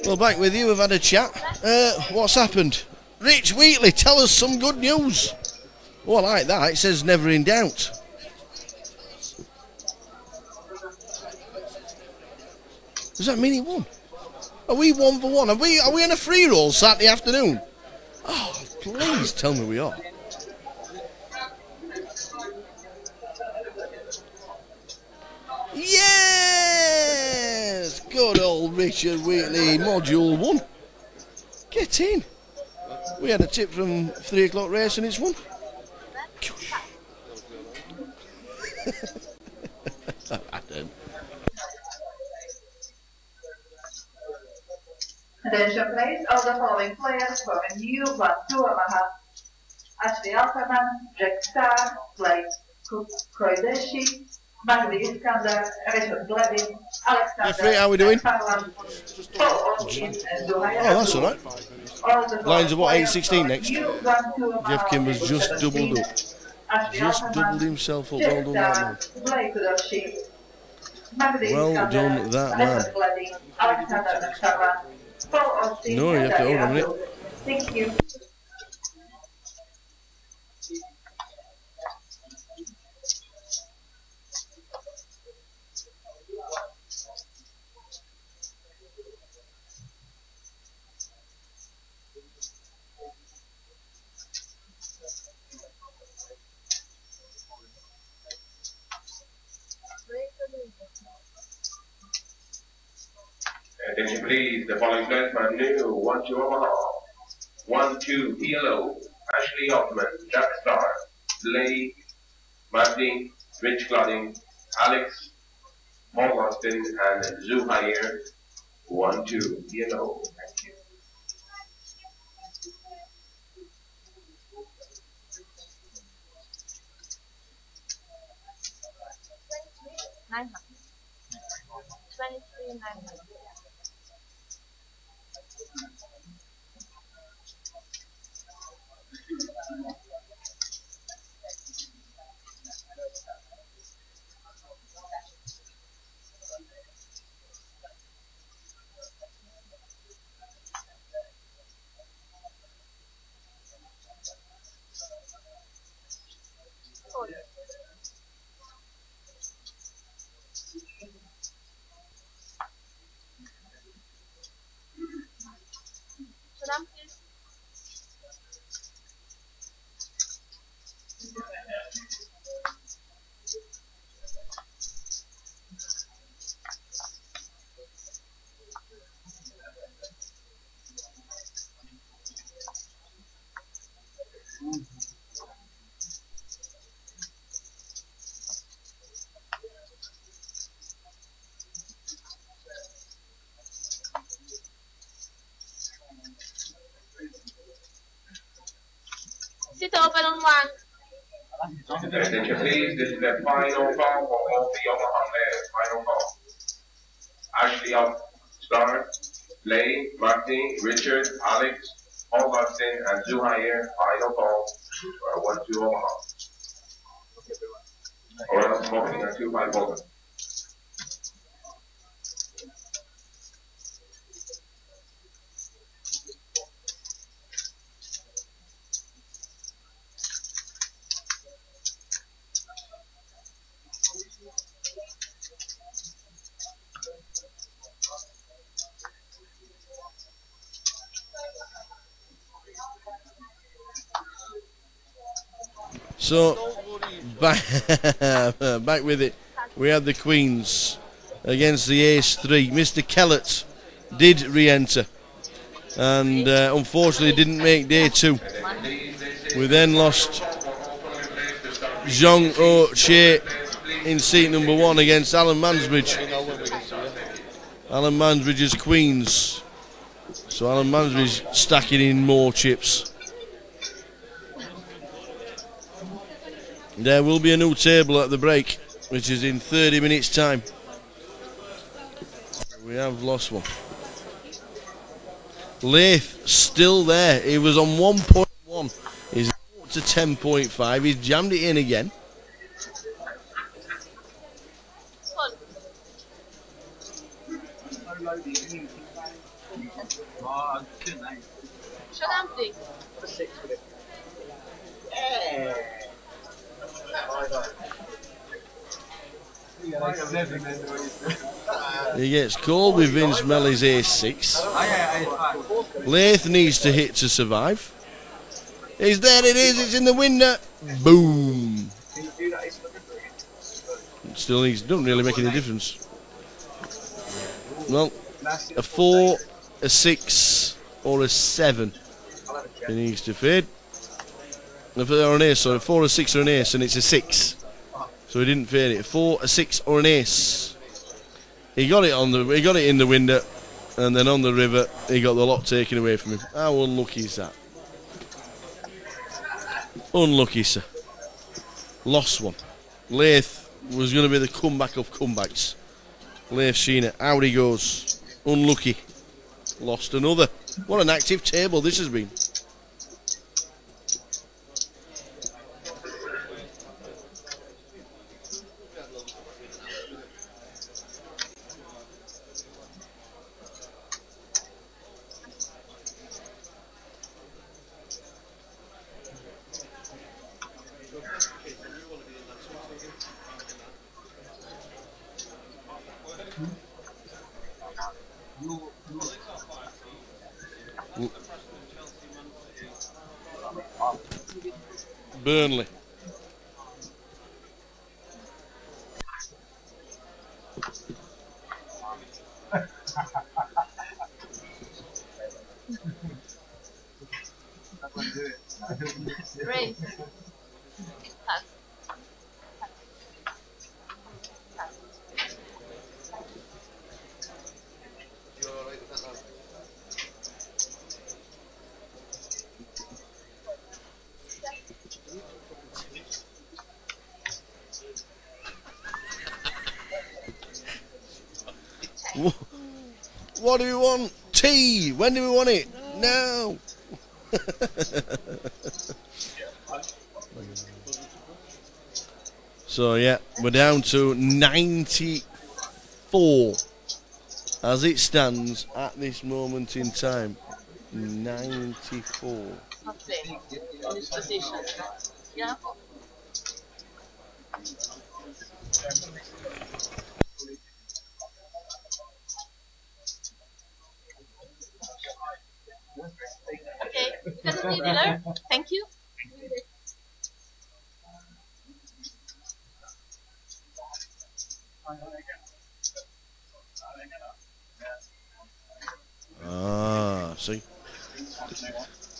Well, back with you. We've had a chat. What's happened? Rich Wheatley, tell us some good news. Oh, I like that. It says never in doubt. Does that mean he won? Are we 1 for 1? Are we on a free roll Saturday afternoon? Oh, please tell me we are. Yes! Good old Richard Wheatley, Module 1. Get in. We had a tip from 3 o'clock race and it's won. Attention please, all the following players from a new Class 2 Omaha. Ashley Alperman, Jack Starr, Blake Koideshi, Magdi Iskandar, Richard Gladin, Alexander Referee, how are we doing? Paul Austin, and Duhaya. Oh, that's alright. All the Lines of what, players 8:16 from next? new Class 2 Omaha Jeff Kimber's table just 17. doubled up. Ashley Just Alperman, doubled himself up. Jack Well done, that Starr, man. Blake Koideshi, Magdi Well Iskandar, done, that man. Richard Gladin, Alexander McSharman, Paul Austin, No, you and have to hold on a Duhaya. minute. Thank you. Attention please, the following gentleman new 1-2 Omaha. 1-2 PLO. Ashley Altman, Jack Star, Blake, Martin, Rich Clodding, Alex, Paul Austin, and Zuhair. 1-2. Yellow. Thank you. $900. 23,900. Showdown, please. Sit open on one. Attention please, this is the final call for all the Omaha players. Final call. Ashley Star, Lay, Martin, Richard, Alex, Paul Austin, and Zuhair. Final call for 1-2 Omaha. Or else smoking at 2-5 Bolton. So, back with it. We had the Queens against the Ace 3. Mr. Kellett did re-enter and unfortunately didn't make day 2. We then lost Zhong O Che in seat number 1 against Alan Mansbridge. Alan Mansbridge's Queens. So Alan Mansbridge stacking in more chips. There will be a new table at the break, which is in 30 minutes time. We have lost one. Leith still there. He was on 1.1. He's up to 10.5. He's jammed it in again. Showdown, please. He gets called with Vince Melly's ace 6. Leith needs to hit to survive. It's there, it is, it's in the window. Boom. Still needs, doesn't really make any difference. Well, a 4, a 6, or a 7. He needs to fade. Or an ace, sorry, 4, a 6, or an ace, and it's a 6. So he didn't fade it. A 4, a 6, or an ace. He got it in the window, and then on the river he got the lot taken away from him. How unlucky is that? Unlucky, sir. Lost one. Leith was going to be the comeback of comebacks. Leith Sheena, out he goes. Unlucky. Lost another. What an active table this has been. Burnley. Race. Start. You're alright with that now? What do we want? Tea! When do we want it? Now! So yeah, we're down to 94 as it stands at this moment in time. 94. Not playing. In this position. Yeah. Okay. It doesn't need dealer. Thank you. Ah, see.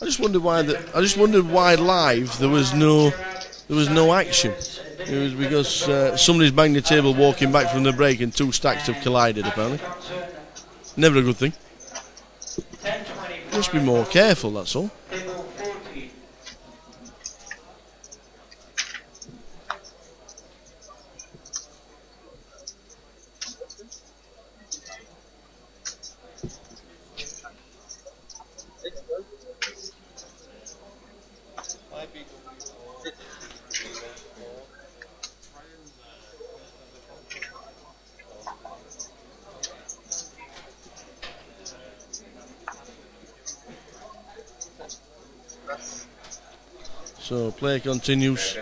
I just wondered why live there was no action. It was because somebody's banged the table walking back from the break and two stacks have collided apparently. Never a good thing. Must be more careful, that's all. So play continues.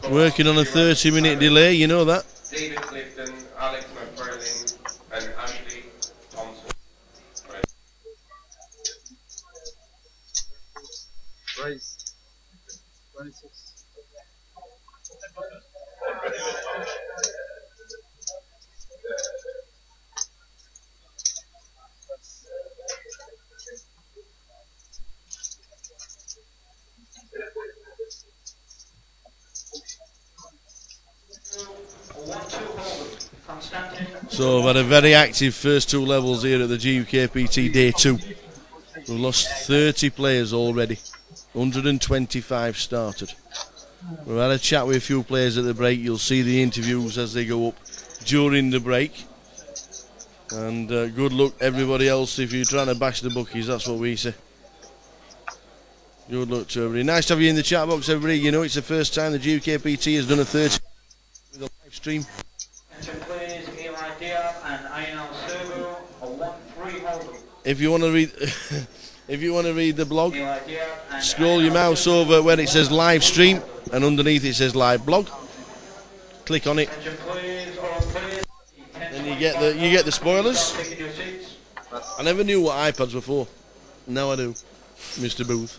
Working on a 30-minute delay, you know that. David Clifton, Alex McFarlane, and Ashley Thompson. Race. 26. So we've had a very active first two levels here at the GukPT Day 2. We've lost 30 players already. 125 started. We've had a chat with a few players at the break. You'll see the interviews as they go up during the break. And good luck everybody else if you're trying to bash the bookies, that's what we say. Good luck to everybody. Nice to have you in the chat box, everybody. You know it's the first time the GukPT has done a 30 with a live stream. If you want to read if you want to read the blog, scroll your mouse over where it says live stream and underneath it says live blog. Click on it. And you get the spoilers. I never knew what iPads were for. Now I do, Mr. Booth.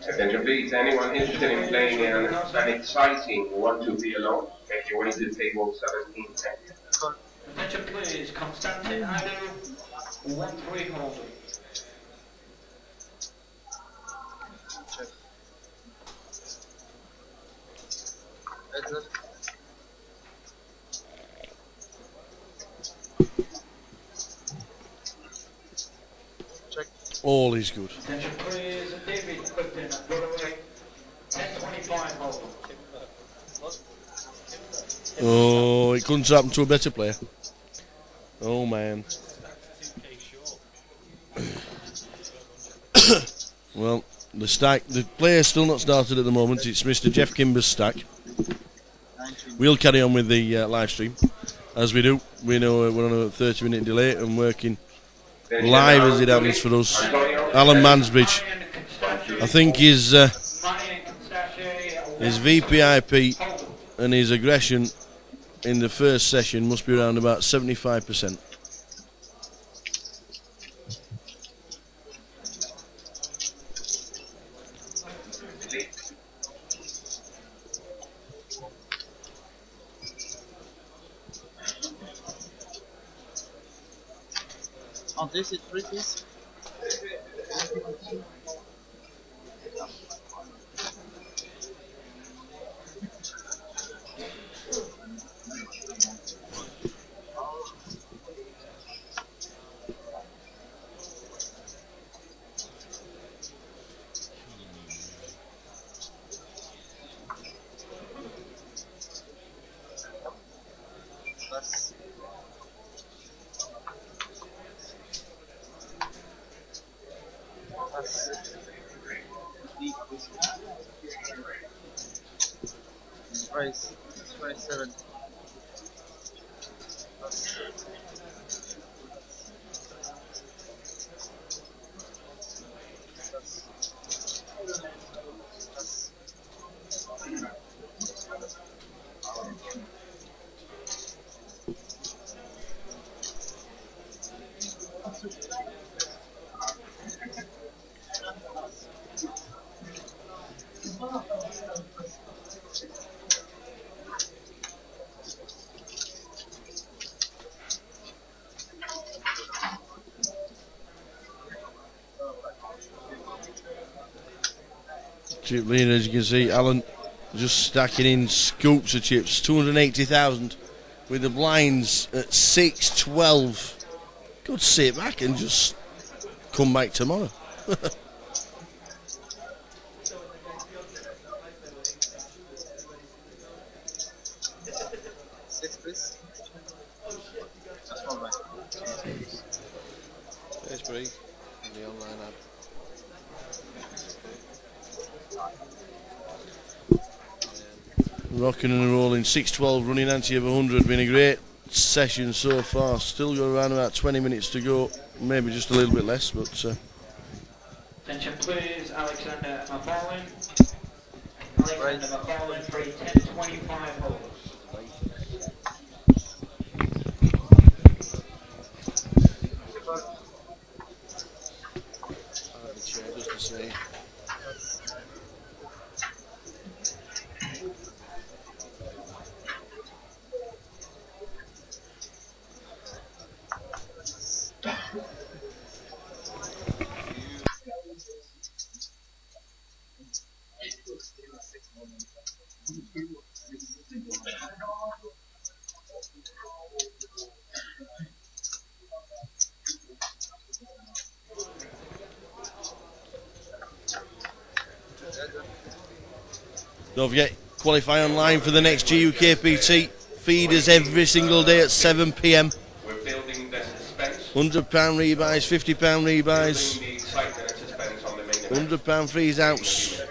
Attention please, anyone interested in playing an exciting 1-2 alone, make your way to table 17. Thank you. Attention please, Constantine Adu, 1-3 holder. Check. All is good. Attention please, David Clifton, Broadway, 10-25 holder. Oh, it couldn't happen to a better player. Oh man. Well, the player's still not started at the moment. It's Mr. Jeff Kimber's stack. We'll carry on with the live stream as we do. We know we're on a 30-minute delay and working live as it happens for us. Alan Mansbridge, I think his VPIP and his aggression in the first session must be around about 75%. On this it's 3 piece. Price 27. Chip leader, as you can see, Alan just stacking in scoops of chips. 280,000 with the blinds at 612. Could sit back and just come back tomorrow. There's Bree in the online ad. Rocking and rolling, 612 running anti of 100. Been a great session so far. Still got around about 20 minutes to go, maybe just a little bit less, but Attention please, Alexander McFarlane. Alexander McFarlane for a 10:25 hold. The chair does the same. don't forget, qualify online for the next GukPT. Feed us every single day at 7 p.m. We're building the suspense. £100 rebuys, £50 rebuys, Building the excitement and suspense on the main event. £100 freeze outs.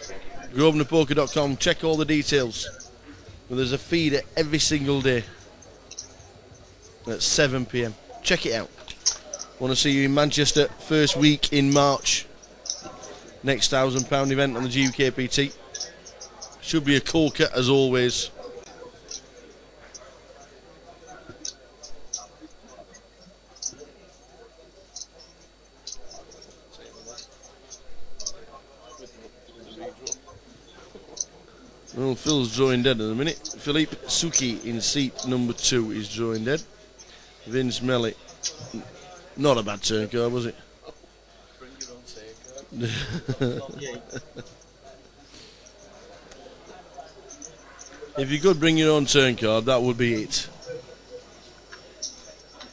GrosvenorPoker.com, check all the details. But there's a feed every single day at 7 p.m. Check it out. Want to see you in Manchester first week in March. Next £1,000 event on the GukPT. Should be a corker as always. Well, Phil's drawing dead at the minute. Philippe Suki in seat number 2 is drawing dead. Vince Melly. Not a bad turn card, was it? Bring your own turn card. If you could bring your own turn card, that would be it.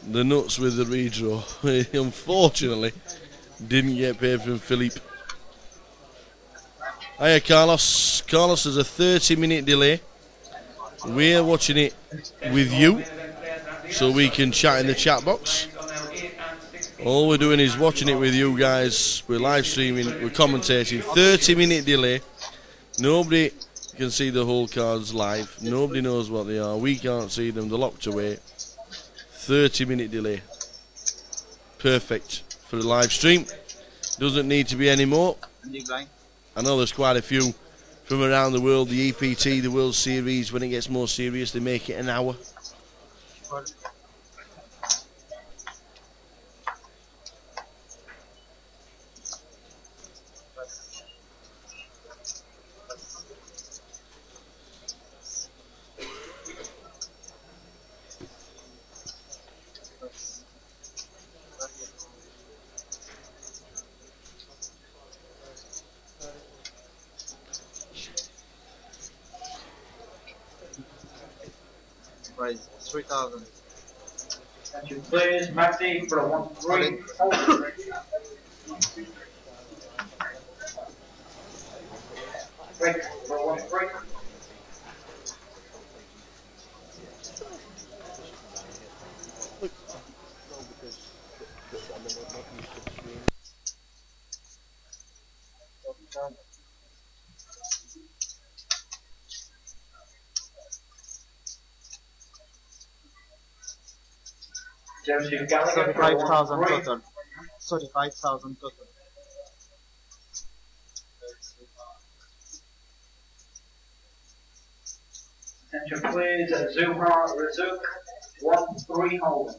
The nuts with the redraw. Unfortunately, didn't get paid from Philippe. Hiya, Carlos. Carlos has a 30-minute delay. We're watching it with you, so we can chat in the chat box. All we're doing is watching it with you guys. We're live streaming, we're commentating. 30-minute delay. Nobody can see the whole cards live. Nobody knows what they are. We can't see them. They're locked away. 30-minute delay. Perfect for the live stream. Doesn't need to be any more. I know there's quite a few from around the world. The EPT, the World Series, when it gets more serious, they make it an hour. 3,000. Attention please, Matty for a 1-3. Hold. Break for a 1-3. Joseph Gallagher for a 35,000 1-3. total. 35,000 total. Attention please, Zuhar Razuk, 1-3 holding.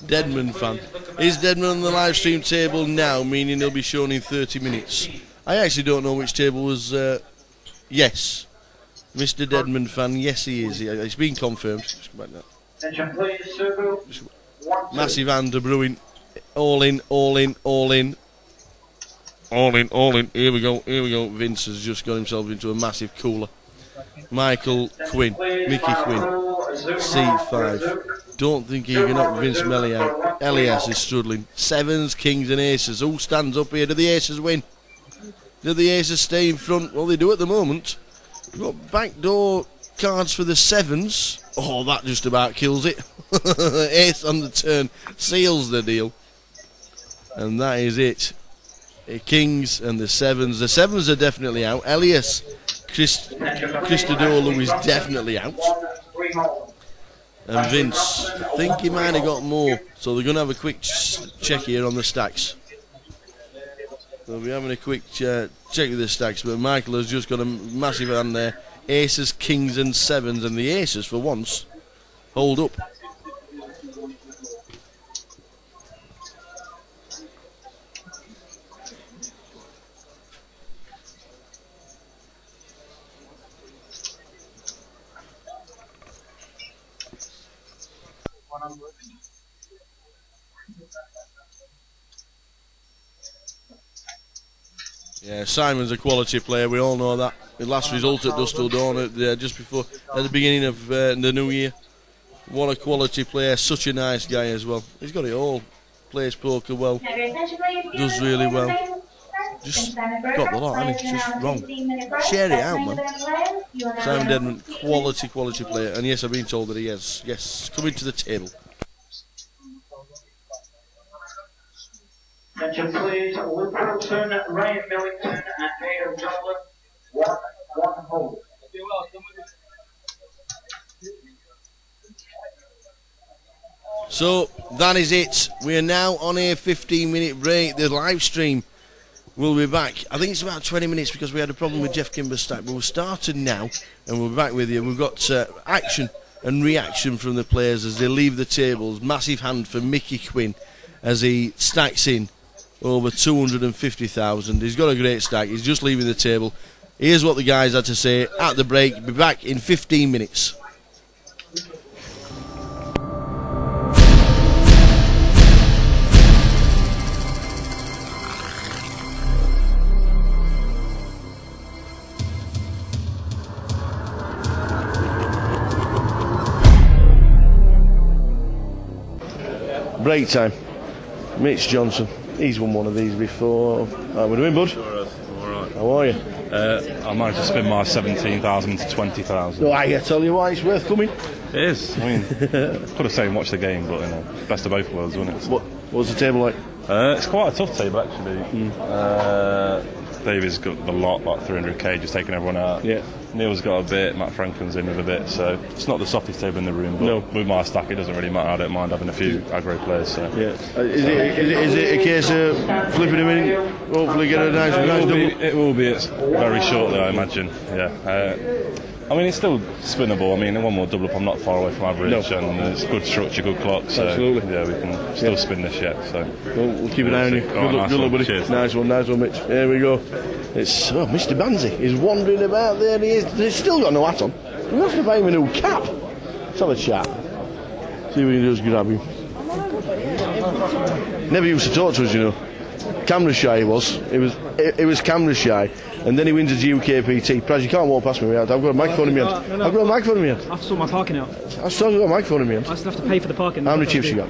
Deadman fan. Is Deadman on the live stream table now, meaning he'll be shown in 30 minutes? I actually don't know which table was. Yes. Mr. Deadman fan, yes he is. It's been confirmed. Just come back now. Attention please, Subu, 1-2. Massive hand to Brewing. All in, all in, all in. All in, all in. Here we go, here we go. Vince has just got himself into a massive cooler. Michael Quinn, Mickey Quinn, C5. Don't think he can knock Vince Melly out. Elias is struggling. Sevens, kings and aces. Who stands up here? Do the aces win? Do the aces stay in front? Well, they do at the moment. We've got backdoor cards for the sevens. Oh, that just about kills it. Ace on the turn seals the deal. And that is it. The kings and the sevens. The sevens are definitely out. Elias Christodoulou is definitely out. And Vince, I think he might have got more. So they're going to have a quick check here on the stacks. They'll be having a quick check with the stacks. But Michael has just got a massive hand there. Aces, kings and sevens. And the aces, for once, hold up. Yeah, Simon's a quality player, we all know that. The last result at Dustle Dawn just before, at the beginning of the new year. What a quality player, such a nice guy as well. He's got it all. Plays poker well, does really well. Just got the lot, hasn't he? Just wrong. Share it out, man. Simon Deadman, quality player. And yes, I've been told that he is. Yes, coming to the table. Attention please, Luke Wilson, Ryan Millington, and Mayor Joplin, 1 hold. So that is it. We are now on a 15-minute break. The live stream will be back. I think it's about 20 minutes because we had a problem with Jeff Kimber's stack. But we're starting now, and we'll be back with you. We've got action and reaction from the players as they leave the tables. Massive hand for Mickey Quinn as he stacks in over 250,000. He's got a great stack. He's just leaving the table. Here's what the guys had to say at the break. Be back in 15 minutes. Break time. Mitch Johnson. He's won one of these before. How are we doing, bud? Sure, I'm alright. How are you? I managed to spin my 17,000 to 20,000. Oh, I tell you why, it's worth coming. It is. I mean, could have stayed and watched the game, but you know, best of both worlds, wasn't it? So. What's the table like? It's quite a tough table actually. David's got the lot, like 300k, just taking everyone out. Yeah. Neil's got a bit, Matt Franklin's in with a bit, so it's not the softest table in the room, but no. With my stack it doesn't really matter. I don't mind having a few aggro players. So. Yeah. Is it a case of flipping him in, hopefully get a nice double? It will be. It's very shortly, I imagine. Yeah. I mean, it's still spinnable. I mean, one more double up, I'm not far away from average, and it's good structure, good clock. So absolutely. Yeah, we can still spin this yet. So we'll keep an eye on you. Good luck, buddy. Cheers. Nice one, Mitch. Here we go. It's Mr. Banzi. He's wandering about there. He's still got no hat on. We have to buy him a new cap. Let's have a chat. See if we can just grab him. Never used to talk to us, you know. Camera shy he was. It was camera shy. And then he wins his GukPT. Praz, you can't walk past me. I've got a microphone in my hand. No. I've got a microphone in my hand. I have to sort my parking out. I've still got a microphone in my hand. I still have to pay for the parking. How many chips you got?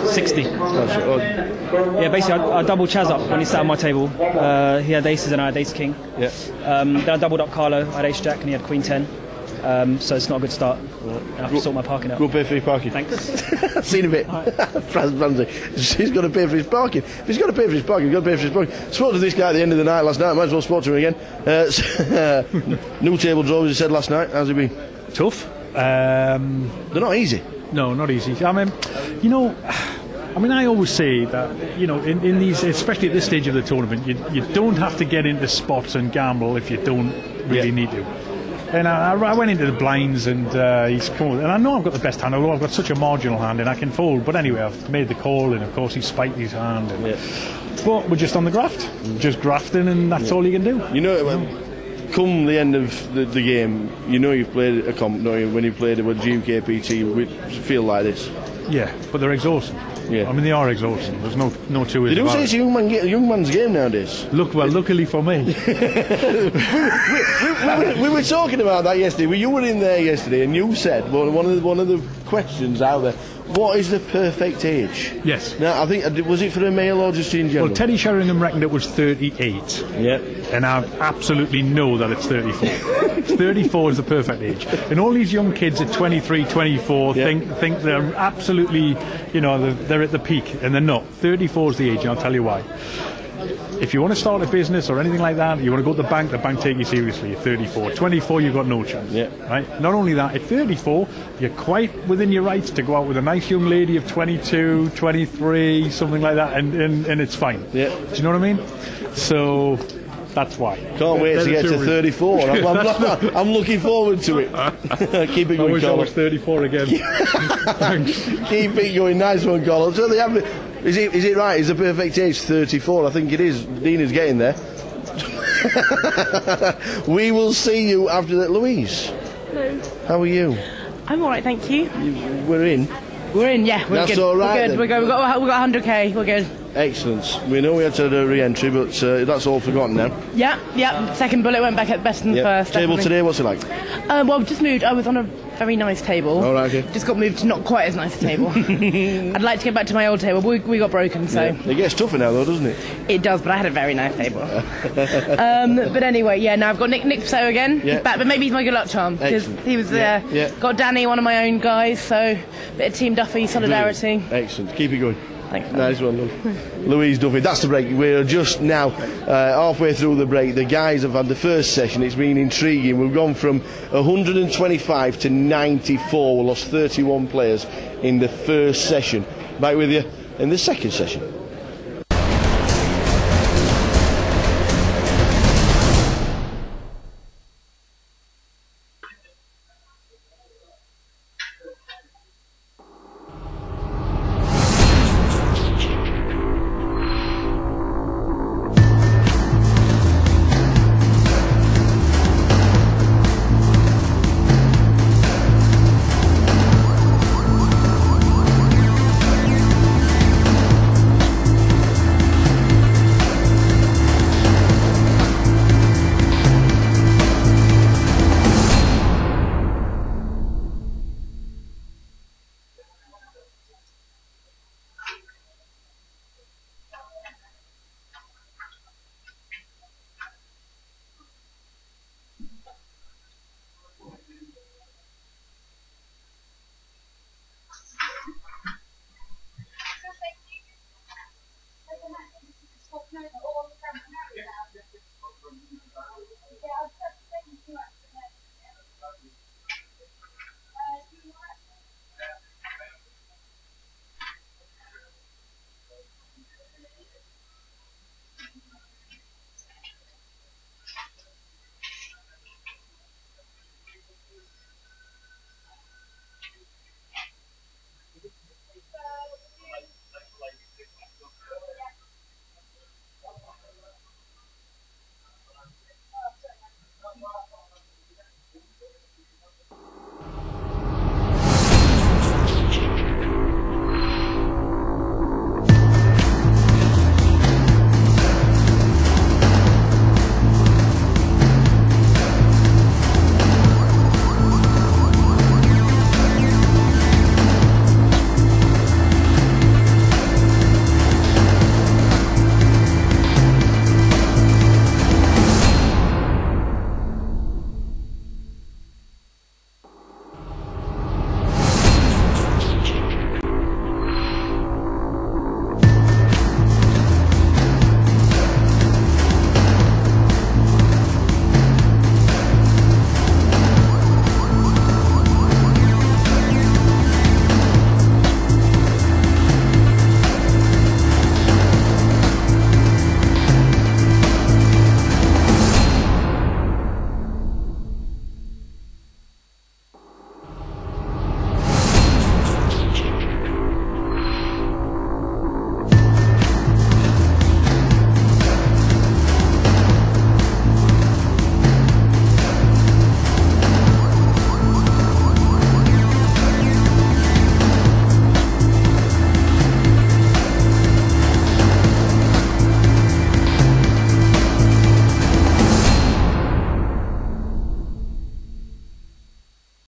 60. Yeah, basically I doubled Chaz up when he sat on my table. He had aces and I had ace king. Yeah. Then I doubled up Carlo, I had ace jack and he had queen 10. So it's not a good start. I have to sort my parking out. Go pay for your parking. Thanks. I've seen a bit. Franzi, he's got to pay for his parking. If he's got to pay for his parking, he's got to pay for his parking. Spoke to this guy at the end of the night last night. Might as well spoke to him again. New table draw, as he said last night. How's it been? Tough. They're not easy. No, not easy. I mean, you know, I always say that, you know, in these, especially at this stage of the tournament, you don't have to get into spots and gamble if you don't really need to. And I went into the blinds and he's come, and I know I've got the best hand, although I've got such a marginal hand and I can fold. But anyway, I've made the call, and of course he spiked his hand. And, but we're just on the graft, just grafting, and that's all you can do. You know, come the end of the game, you know you've played a comp, don't you? When you played it with GukPT, we feel like this. Yeah, but they're exhausting. Yeah. I mean, they are exhausting. There's no two ways about it. They do say it's a young man's game nowadays. Luckily for me. we were talking about that yesterday. You were in there yesterday, and you said one of the questions out there. What is the perfect age? Yes. Now, I think, was it for a male or just in general? Well, Teddy Sheringham reckoned it was 38. Yeah. And I absolutely know that it's 34. 34 is the perfect age. And all these young kids at 23, 24 think they're absolutely, you know, they're at the peak, and they're not. 34 is the age, and I'll tell you why. If you want to start a business or anything like that, you want to go to the bank take you seriously at 34. 24, you've got no chance. Yeah. Right? Not only that, at 34, you're quite within your rights to go out with a nice young lady of 22, 23, something like that, and it's fine. Yeah. Do you know what I mean? So that's why. Can't wait to get to 34. I'm looking forward to it. Keep it going, I wish Carl. I was 34 again. Thanks. Keep it going. Nice one, Carl. So they have. Is it right? Is the perfect age 34? I think it is. Dina's getting there. We will see you after that. Louise. Hello. How are you? I'm all right, thank you. We're in. We're in, yeah. We're That's good. all right. We're good. We've got 100k. We're good. Excellent. We know we had to do a re-entry, but that's all forgotten now. Yeah. Second bullet went back at best than the first. Table definitely. today, what's it like? Well, I've just moved. I was on a very nice table. All right, okay. Just got moved to not quite as nice a table. I'd like to get back to my old table, but we got broken, so. Yeah. It gets tougher now, though, doesn't it? It does, but I had a very nice table. But anyway, now I've got Nick Pso again. Yeah. He's back, but maybe he's my good luck charm because he was there. Got Danny, one of my own guys, so bit of Team Duffy solidarity. Brilliant. Excellent. Keep it going. Thanks. Nice one, Louise Duffy. That's the break. We're just now halfway through the break. The guys have had the first session. It's been intriguing. We've gone from 125 to 94. We lost 31 players in the first session. Back with you in the second session.